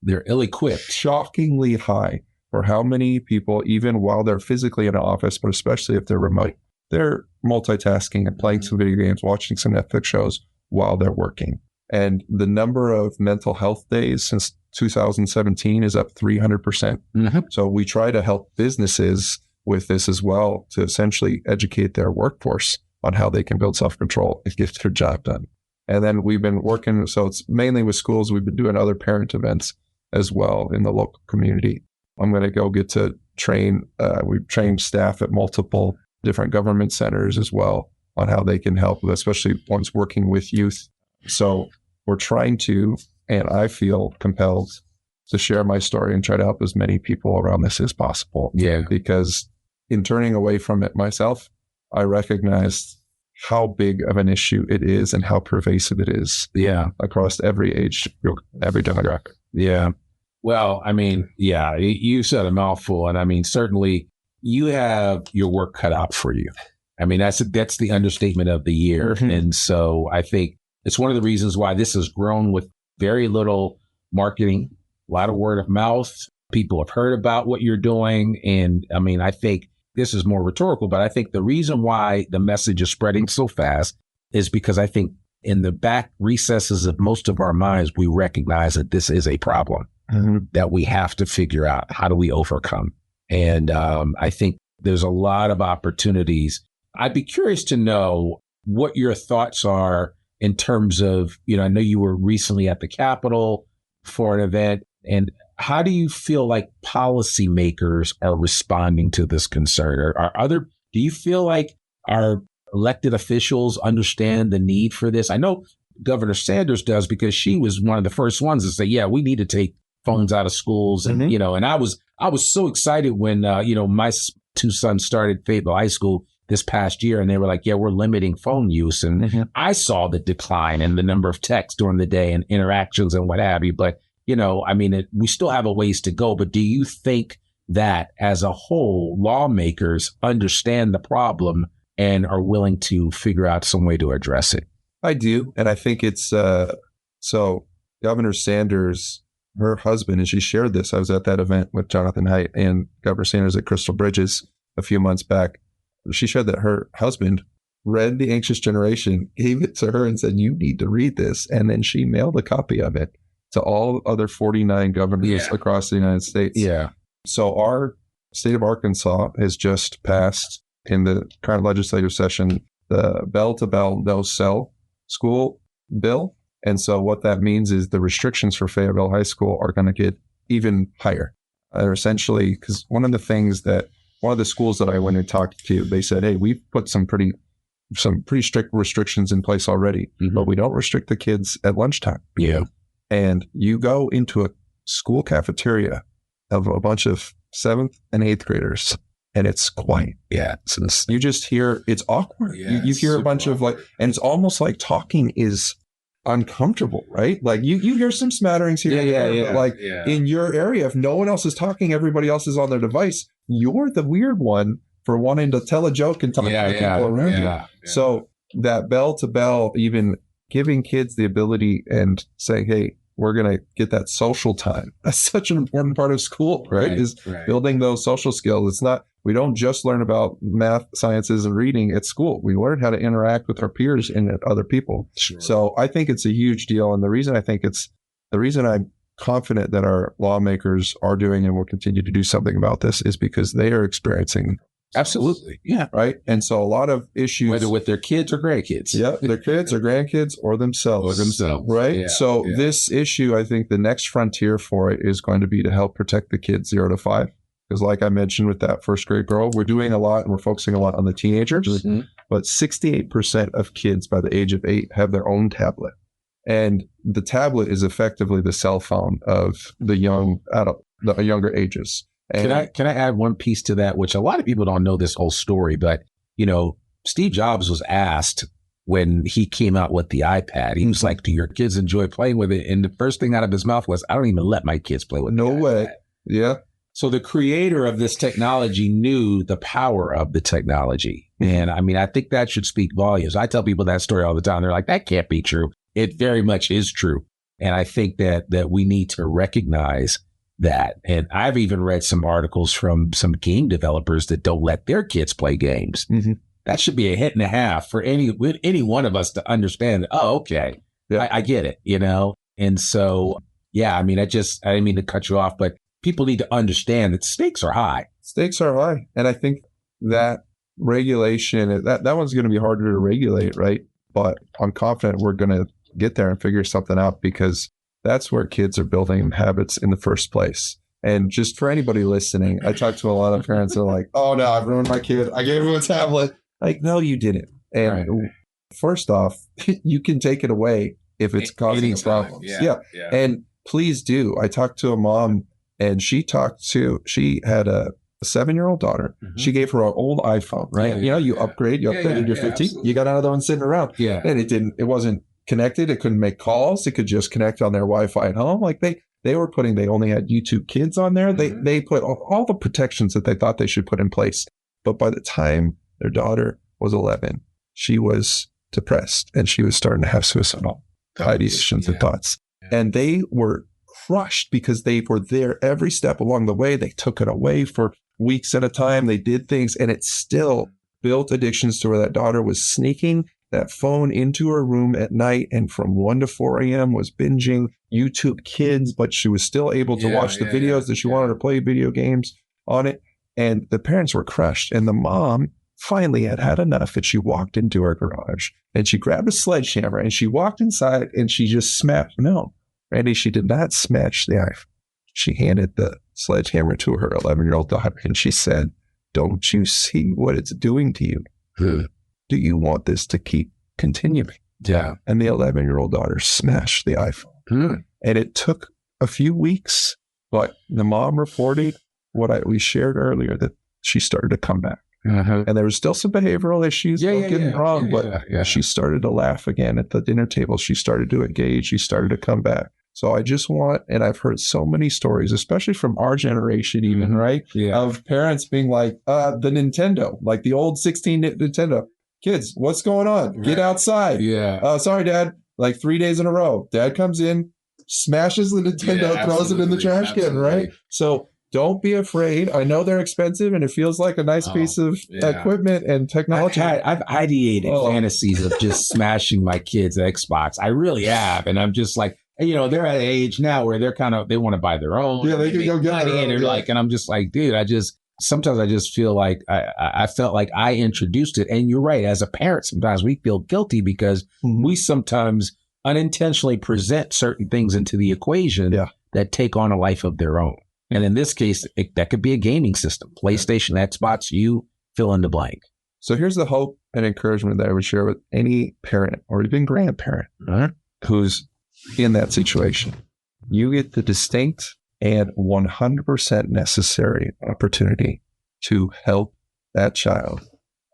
Speaker 2: they're ill-equipped.
Speaker 5: Shockingly high for how many people, even while they're physically in an office, but especially if they're remote, they're multitasking and playing some video games, watching some Netflix shows while they're working. And the number of mental health days since 2017 is up 300%.
Speaker 2: Mm-hmm.
Speaker 5: So we try to help businesses with this as well, to essentially educate their workforce on how they can build self-control and get their job done. And then we've been working, so it's mainly with schools. We've been doing other parent events as well in the local community. I'm going to go get to train. We've trained staff at multiple different government centers as well. on how they can help, especially ones working with youth. So we're trying to, and I feel compelled to share my story and try to help as many people around this as possible.
Speaker 1: Yeah.
Speaker 5: Because in turning away from it myself, I recognized how big of an issue it is and how pervasive it is.
Speaker 1: Yeah.
Speaker 5: Across every age, every demographic.
Speaker 1: Yeah. Well, I mean, yeah, you said a mouthful. And I mean, certainly you have your work cut out for you. I mean, that's the understatement of the year. Mm-hmm. And so I think it's one of the reasons why this has grown with very little marketing, a lot of word of mouth. People have heard about what you're doing. And I mean, I think this is more rhetorical, but I think the reason why the message is spreading so fast is because I think in the back recesses of most of our minds, we recognize that this is a problem that we have to figure out. How do we overcome? And I think there's a lot of opportunities. I'd be curious to know what your thoughts are in terms of, I know you were recently at the Capitol for an event, and how do you feel like policymakers are responding to this concern? Do you feel like our elected officials understand the need for this? I know Governor Sanders does, because she was one of the first ones to say, yeah, we need to take phones out of schools. And, and I was so excited when, my two sons started Fayetteville High School this past year, and they were like, yeah, we're limiting phone use. And I saw the decline in the number of texts during the day and interactions and what have you. But, we still have a ways to go. But do you think that as a whole, lawmakers understand the problem and are willing to figure out some way to address it?
Speaker 5: I do. And I think it's, so Governor Sanders, her husband, and she shared this. I was at that event with Jonathan Haidt and Governor Sanders at Crystal Bridges a few months back. She shared that her husband read The Anxious Generation, gave it to her and said, you need to read this. And then she mailed a copy of it to all other 49 governors across the United States. Yeah. So our state of Arkansas has just passed in the current legislative session, the bell-to-bell, no-cell school bill. And so what that means is the restrictions for Fayetteville High School are going to get even higher. Essentially, because one of the schools that I went and talked to, they said, hey, we've put some pretty strict restrictions in place already, but we don't restrict the kids at lunchtime.
Speaker 1: Yeah.
Speaker 5: And you go into a school cafeteria of a bunch of 7th and 8th graders, and it's quiet.
Speaker 1: Yeah.
Speaker 5: You just hear, it's awkward. Yeah, you hear a bunch of and it's almost like talking is uncomfortable, right? Like you hear some smatterings here. But in your area, if no one else is talking, everybody else is on their device. You're the weird one for wanting to tell a joke and talk to people around you. Yeah. So that bell to bell, even giving kids the ability and saying, hey, we're going to get that social time. That's such an important part of school, right? Building those social skills. We don't just learn about math, sciences, and reading at school. We learn how to interact with our peers and other people. Sure. So I think it's a huge deal. And the reason I'm confident that our lawmakers are doing and will continue to do something about this is because they are experiencing.
Speaker 1: Absolutely. Yeah.
Speaker 5: Right. And so a lot of issues,
Speaker 1: whether with their kids or grandkids.
Speaker 5: Yeah. Their kids or grandkids or themselves. Right. Yeah, so this issue, I think the next frontier for it is going to be to help protect the kids 0 to 5. Because like I mentioned with that first grade girl, we're doing a lot and we're focusing a lot on the teenagers, but 68% of kids by the age of 8 have their own tablet. And the tablet is effectively the cell phone of the younger ages. And
Speaker 1: can I add one piece to that, which a lot of people don't know this whole story, but Steve Jobs was asked when he came out with the iPad, he was like, do your kids enjoy playing with it? And the first thing out of his mouth was, I don't even let my kids play with it.
Speaker 5: No way. Yeah.
Speaker 1: So the creator of this technology knew the power of the technology. And I think that should speak volumes. I tell people that story all the time. They're like, that can't be true. It very much is true. And I think that we need to recognize that. And I've even read some articles from some game developers that don't let their kids play games. That should be a hit and a half for any one of us to understand. Oh, okay. Yeah. I get it, And so, I didn't mean to cut you off, but people need to understand that stakes are high.
Speaker 5: Stakes are high. And I think that regulation, that one's going to be harder to regulate, right? But I'm confident we're going to get there and figure something out because that's where kids are building habits in the first place. And just for anybody listening, I talk to a lot of parents that are like, oh no, I've ruined my kid. I gave him a tablet. Like, no, you didn't. And first off, you can take it away if it's causing problems. Yeah. And please do. I talked to a mom and she had a 7-year-old daughter. Mm-hmm. She gave her an old iPhone, right? You upgraded your 15. You got another one sitting around.
Speaker 1: Yeah.
Speaker 5: And it wasn't connected. It couldn't make calls. It could just connect on their Wi-Fi at home. Like they only had YouTube Kids on there. They put all the protections that they thought they should put in place. But by the time their daughter was 11, she was depressed and she was starting to have suicidal ideations and thoughts. And they were crushed because they were there every step along the way. They took it away for weeks at a time. They did things and it still built addictions to where that daughter was sneaking that phone into her room at night and from 1 to 4 a.m. was binging YouTube Kids, but she was still able to watch the videos that she wanted to play video games on it. And the parents were crushed. And the mom finally had enough and she walked into her garage and she grabbed a sledgehammer and she walked inside and she just smashed. No, Randy, she did not smash the iPhone. She handed the sledgehammer to her 11-year-old daughter and she said, "Don't you see what it's doing to you? Do you want this to keep continuing?"
Speaker 1: Yeah.
Speaker 5: And the 11-year-old daughter smashed the iPhone. And it took a few weeks, but the mom reported what we shared earlier, that she started to come back. And there was still some behavioral issues, don't get me wrong, but she started to laugh again at the dinner table. She started to engage. She started to come back. So I just want, and I've heard so many stories, especially from our generation even, right? Yeah. Of parents being like, the Nintendo, like the old 16 Nintendo. "Kids, what's going on? Get outside." Yeah. "Sorry, Dad." Like 3 days in a row. Dad comes in, smashes the Nintendo, throws it in the trash can, right? So don't be afraid. I know they're expensive and it feels like a nice piece of equipment and technology.
Speaker 1: I've ideated fantasies of just smashing my kids' Xbox. I really have. And I'm just like, they're at an age now where they want to buy their own.
Speaker 5: Yeah, they can go get their own.
Speaker 1: And I'm just like, dude, sometimes I just feel like I felt like I introduced it. And you're right. As a parent, sometimes we feel guilty because we sometimes unintentionally present certain things into the equation that take on a life of their own. And in this case, that could be a gaming system, PlayStation, Xbox, you fill in the blank.
Speaker 5: So here's the hope and encouragement that I would share with any parent or even grandparent who's in that situation. You get the distinct and 100% necessary opportunity to help that child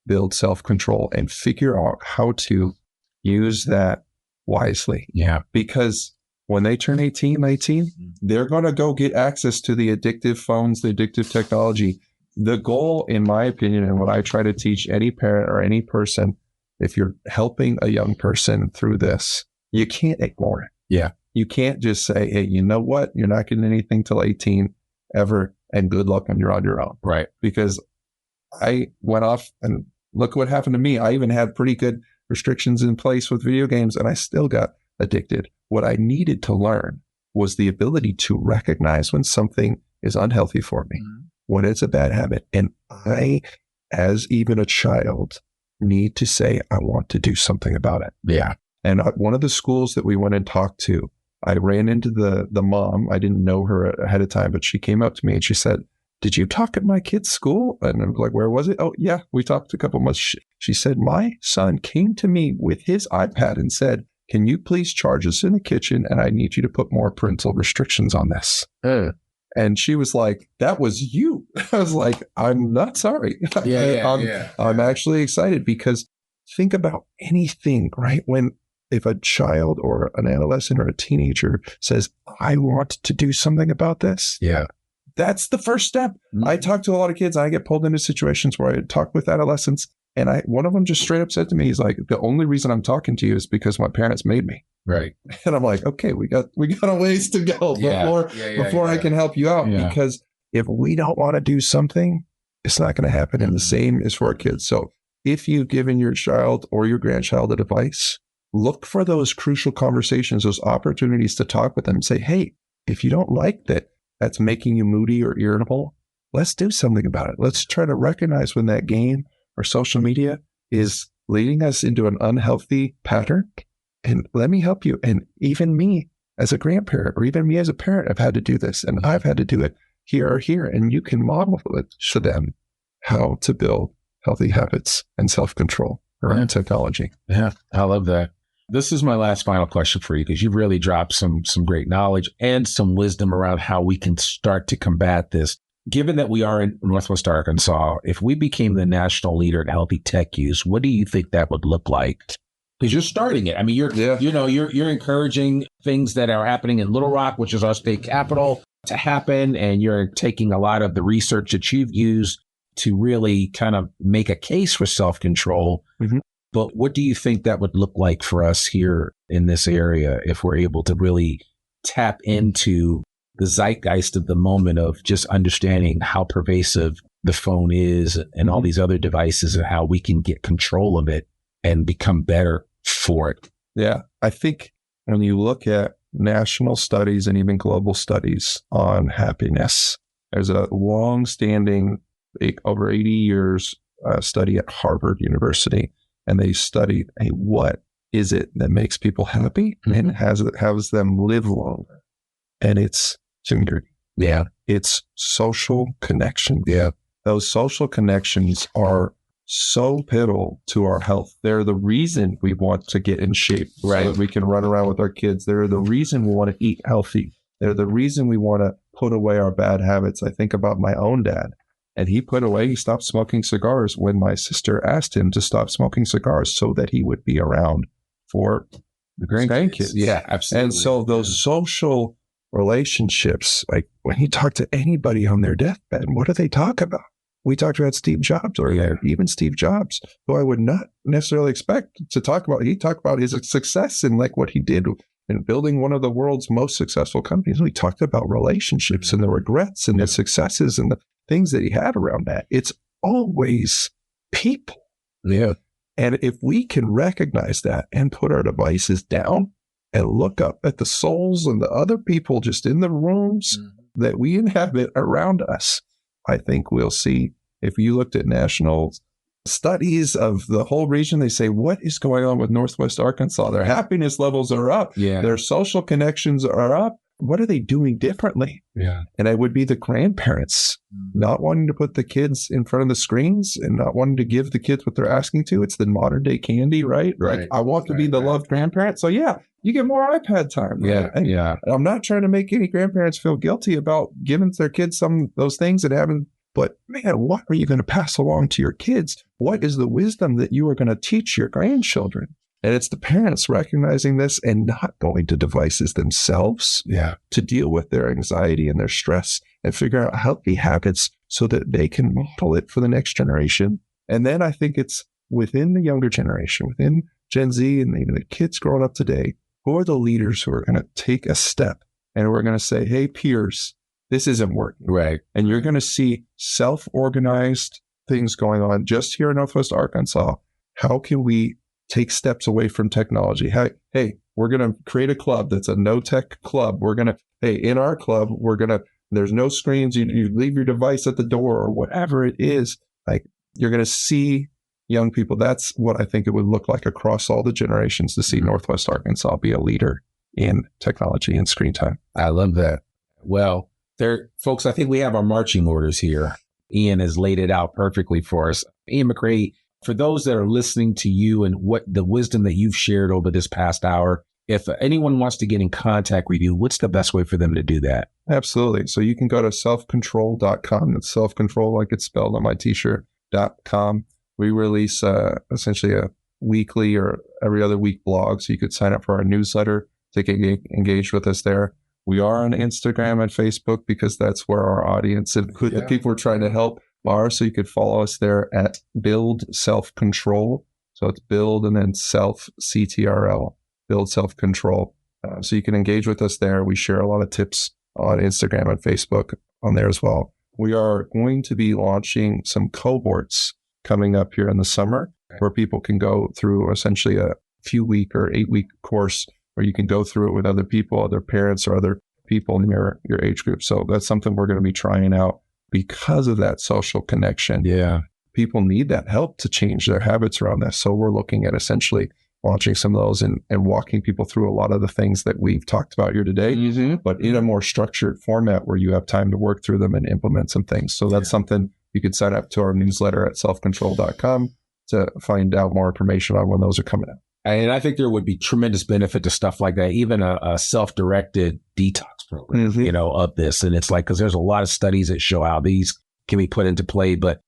Speaker 5: build self-control and figure out how to use that wisely.
Speaker 1: Yeah.
Speaker 5: Because when they turn 18, 19, they're going to go get access to the addictive phones, the addictive technology. The goal, in my opinion, and what I try to teach any parent or any person, if you're helping a young person through this, you can't ignore it.
Speaker 1: Yeah.
Speaker 5: You can't just say, "Hey, you know what? You're not getting anything till 18 ever, and good luck when you're on your own."
Speaker 1: Right.
Speaker 5: Because I went off and look what happened to me. I even had pretty good restrictions in place with video games, and I still got addicted. What I needed to learn was the ability to recognize when something is unhealthy for me, when it's a bad habit. And I, as even a child, need to say, I want to do something about it.
Speaker 1: Yeah.
Speaker 5: And one of the schools that we went and talked to, I ran into the mom. I didn't know her ahead of time, but she came up to me and she said, "Did you talk at my kid's school?" And I'm like, "Where was it?" "Oh, yeah, we talked a couple months." She said, "My son came to me with his iPad and said, 'Can you please charge us in the kitchen? And I need you to put more parental restrictions on this.'" And she was like, "That was you." I was like, "I'm not sorry." I'm actually excited because think about anything, right? If a child or an adolescent or a teenager says, "I want to do something about this."
Speaker 1: Yeah.
Speaker 5: That's the first step. I talk to a lot of kids. I get pulled into situations where I talk with adolescents. And one of them just straight up said to me, he's like, "The only reason I'm talking to you is because my parents made me."
Speaker 1: Right.
Speaker 5: And I'm like, okay, we got a ways to go before I can help you out. Yeah. Because if we don't want to do something, it's not going to happen. And the same is for our kids. So if you've given your child or your grandchild a device, look for those crucial conversations, those opportunities to talk with them and say, "Hey, if you don't like that's making you moody or irritable, let's do something about it. Let's try to recognize when that game or social media is leading us into an unhealthy pattern. And let me help you." And even me as a grandparent or even me as a parent, I've had to do this and I've had to do it here. And you can model it to them how to build healthy habits and self-control. around technology.
Speaker 1: Yeah, I love that. This is my last final question for you, because you've really dropped some great knowledge and some wisdom around how we can start to combat this. Given that we are in Northwest Arkansas, if we became the national leader in healthy tech use, what do you think that would look like? Because you're starting it. I mean, you're encouraging things that are happening in Little Rock, which is our state capital, to happen, and you're taking a lot of the research that you've used to really kind of make a case for self-control. Mm-hmm. But what do you think that would look like for us here in this area if we're able to really tap into the zeitgeist of the moment of just understanding how pervasive the phone is and all these other devices, and how we can get control of it and become better for it?
Speaker 5: Yeah, I think when you look at national studies and even global studies on happiness, there's a long-standing, over 80 years study at Harvard University. And they studied, hey, what is it that makes people happy and has them live longer? And it's security.
Speaker 1: Yeah.
Speaker 5: It's social connections.
Speaker 1: Yeah.
Speaker 5: Those social connections are so pivotal to our health. They're the reason we want to get in shape, right? So that we can run around with our kids. They're the reason we want to eat healthy. They're the reason we want to put away our bad habits. I think about my own dad. And he stopped smoking cigars when my sister asked him to stop smoking cigars so that he would be around for the grandkids.
Speaker 1: Yeah, absolutely.
Speaker 5: And so those social relationships, like when you talk to anybody on their deathbed, what do they talk about? We talked about Steve Jobs, or even Steve Jobs, who I would not necessarily expect to talk about. He talked about his success and like what he did in building one of the world's most successful companies. We talked about relationships and the regrets and the successes and the things that he had around that. It's always people.
Speaker 1: Yeah.
Speaker 5: And if we can recognize that and put our devices down and look up at the souls and the other people just in the rooms that we inhabit around us, I think we'll see, if you looked at national studies of the whole region, they say, what is going on with Northwest Arkansas? Their happiness levels are up.
Speaker 1: Yeah.
Speaker 5: Their social connections are up. What are they doing differently?
Speaker 1: Yeah.
Speaker 5: And it would be the grandparents not wanting to put the kids in front of the screens and not wanting to give the kids what they're asking to. It's the modern day candy, right?
Speaker 1: Right.
Speaker 5: Like, I want to be the loved grandparent. So yeah, you get more iPad time.
Speaker 1: Yeah.
Speaker 5: And
Speaker 1: Yeah.
Speaker 5: I'm not trying to make any grandparents feel guilty about giving their kids some of those things and having, but man, what are you going to pass along to your kids? What is the wisdom that you are going to teach your grandchildren? And it's the parents recognizing this and not going to devices themselves to deal with their anxiety and their stress and figure out healthy habits so that they can model it for the next generation. And then I think it's within the younger generation, within Gen Z and even the kids growing up today, who are the leaders who are going to take a step and we're going to say, hey, peers, this isn't working.
Speaker 1: Right.
Speaker 5: And you're going to see self-organized things going on just here in Northwest Arkansas. How can we take steps away from technology? Hey, we're going to create a club that's a no-tech club. We're going to, in our club, there's no screens. You leave your device at the door or whatever it is. Like, you're going to see young people. That's what I think it would look like across all the generations to see Northwest Arkansas be a leader in technology and screen time.
Speaker 1: I love that. Well, folks, I think we have our marching orders here. Ian has laid it out perfectly for us. Ian McCready, for those that are listening to you and what the wisdom that you've shared over this past hour, if anyone wants to get in contact with you, what's the best way for them to do that?
Speaker 5: Absolutely. So you can go to SelfCtrl.com. That's self-control like it's spelled on my t-shirt.com. We release essentially a weekly or every other week blog. So you could sign up for our newsletter to get engaged with us there. We are on Instagram and Facebook because that's where our audience and the people we're trying to help are. So you could follow us there at Build Self-Control. So it's build and then SelfCtrl, Build Self-Control. So you can engage with us there. We share a lot of tips on Instagram and Facebook on there as well. We are going to be launching some cohorts coming up here in the summer where people can go through essentially a few week or 8-week course where you can go through it with other people, other parents or other people in your age group. So that's something we're going to be trying out because of that social connection.
Speaker 1: Yeah.
Speaker 5: People need that help to change their habits around this. So we're looking at essentially launching some of those and walking people through a lot of the things that we've talked about here today, but in a more structured format where you have time to work through them and implement some things. So that's something you could sign up to our newsletter at selfcontrol.com. to find out more information on when those are coming out.
Speaker 1: And I think there would be tremendous benefit to stuff like that, even a self-directed detox program, of this. And it's like, because there's a lot of studies that show how these can be put into play. But,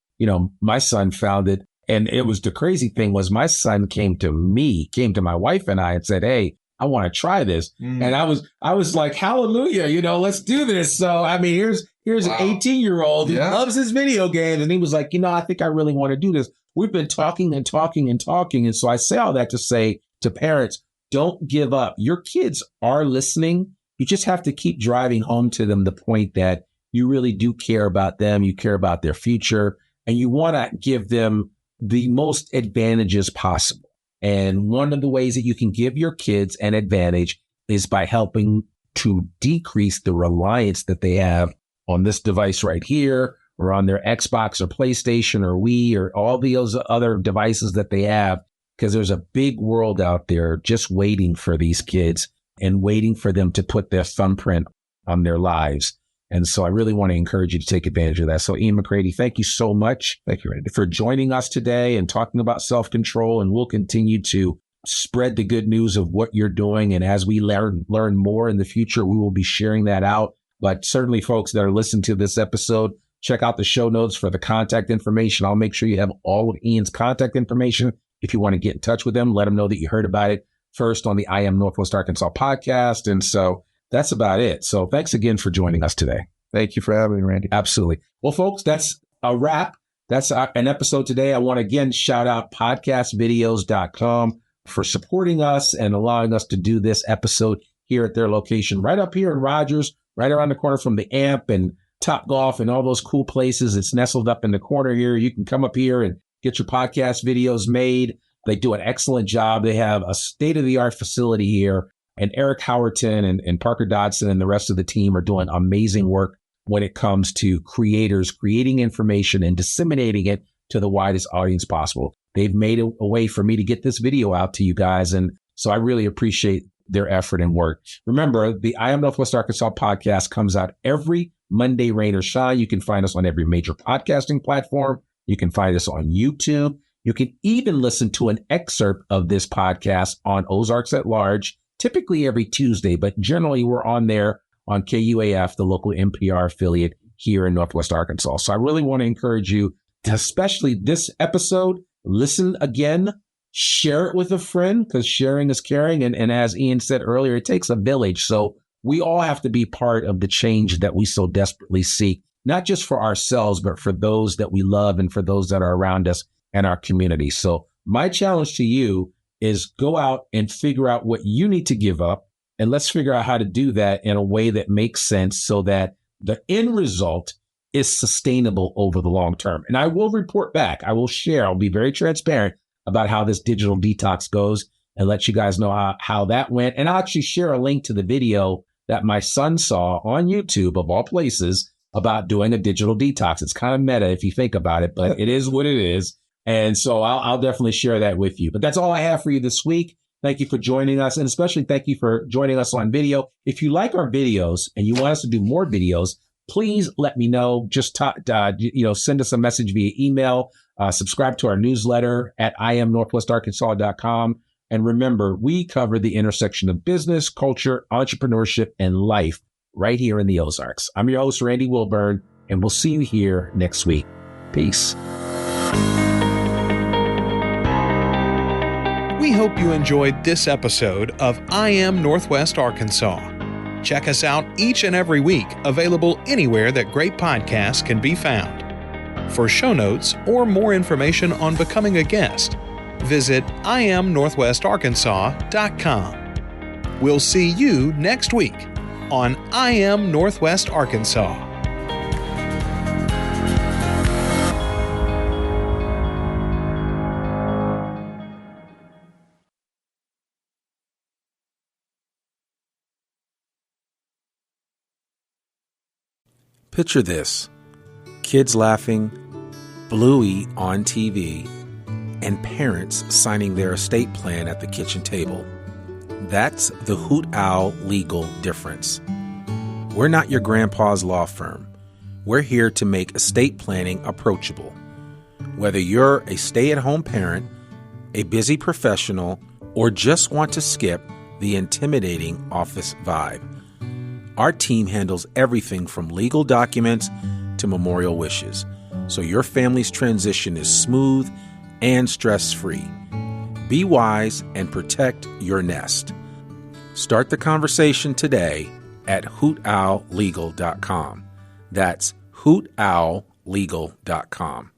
Speaker 1: my son found it. And it was the crazy thing was my son came to my wife and I and said, hey, I want to try this. And I was like, hallelujah, let's do this. So, I mean, here's an 18-year-old who loves his video games. And he was like, I think I really want to do this. We've been talking and talking and talking. And so I say all that to say to parents, don't give up. Your kids are listening. You just have to keep driving home to them the point that you really do care about them. You care about their future and you want to give them the most advantages possible. And one of the ways that you can give your kids an advantage is by helping to decrease the reliance that they have on this device right here, or on their Xbox or PlayStation or Wii or all those other devices that they have, because there's a big world out there just waiting for these kids and waiting for them to put their thumbprint on their lives. And so I really want to encourage you to take advantage of that. So Ian McCready, thank you so much.
Speaker 5: Thank you, Randy,
Speaker 1: for joining us today and talking about self-control. And we'll continue to spread the good news of what you're doing. And as we learn more in the future, we will be sharing that out. But certainly folks that are listening to this episode, check out the show notes for the contact information. I'll make sure you have all of Ian's contact information. If you want to get in touch with him, let him know that you heard about it first on the I Am Northwest Arkansas podcast. And so that's about it. So thanks again for joining us today.
Speaker 5: Thank you for having me, Randy.
Speaker 1: Absolutely. Well, folks, that's a wrap. That's an episode today. I want to again shout out podcastvideos.com for supporting us and allowing us to do this episode here at their location right up here in Rogers, right around the corner from the AMP and Top Golf and all those cool places. It's nestled up in the corner here. You can come up here and get your podcast videos made. They do an excellent job. They have a state-of-the-art facility here. And Eric Howerton and Parker Dodson and the rest of the team are doing amazing work when it comes to creators creating information and disseminating it to the widest audience possible. They've made a way for me to get this video out to you guys. And so I really appreciate their effort and work. Remember, the I Am Northwest Arkansas podcast comes out every Monday, rain or shine. You can find us on every major podcasting platform. You can find us on YouTube. You can even listen to an excerpt of this podcast on Ozarks at Large, typically every Tuesday, but generally we're on there on KUAF, the local NPR affiliate here in Northwest Arkansas. So I really want to encourage you to, especially this episode, listen again, share it with a friend, because sharing is caring. And as Ian said earlier, it takes a village. So we all have to be part of the change that we so desperately seek, not just for ourselves, but for those that we love and for those that are around us and our community. So my challenge to you is go out and figure out what you need to give up. And let's figure out how to do that in a way that makes sense so that the end result is sustainable over the long term. And I will report back. I will share. I'll be very transparent about how this digital detox goes and let you guys know how that went. And I'll actually share a link to the video that my son saw on YouTube, of all places, about doing a digital detox. It's kind of meta if you think about it, but it is what it is. And so I'll definitely share that with you. But that's all I have for you this week. Thank you for joining us. And especially thank you for joining us on video. If you like our videos and you want us to do more videos, please let me know. Just send us a message via email. Subscribe to our newsletter at IamNorthwestArkansas.com. And remember, we cover the intersection of business, culture, entrepreneurship, and life right here in the Ozarks. I'm your host, Randy Wilburn, and we'll see you here next week. Peace.
Speaker 4: We hope you enjoyed this episode of I Am Northwest Arkansas. Check us out each and every week, available anywhere that great podcasts can be found. For show notes or more information on becoming a guest, visit IamNorthwestArkansas.com. We'll see you next week on I Am Northwest Arkansas.
Speaker 2: Picture this: kids laughing, Bluey on TV, and parents signing their estate plan at the kitchen table. That's the Hoot Owl legal difference. We're not your grandpa's law firm. We're here to make estate planning approachable. Whether you're a stay-at-home parent, a busy professional, or just want to skip the intimidating office vibe, our team handles everything from legal documents to memorial wishes, so your family's transition is smooth and stress-free. Be wise and protect your nest. Start the conversation today at hootowllegal.com. That's hootowllegal.com.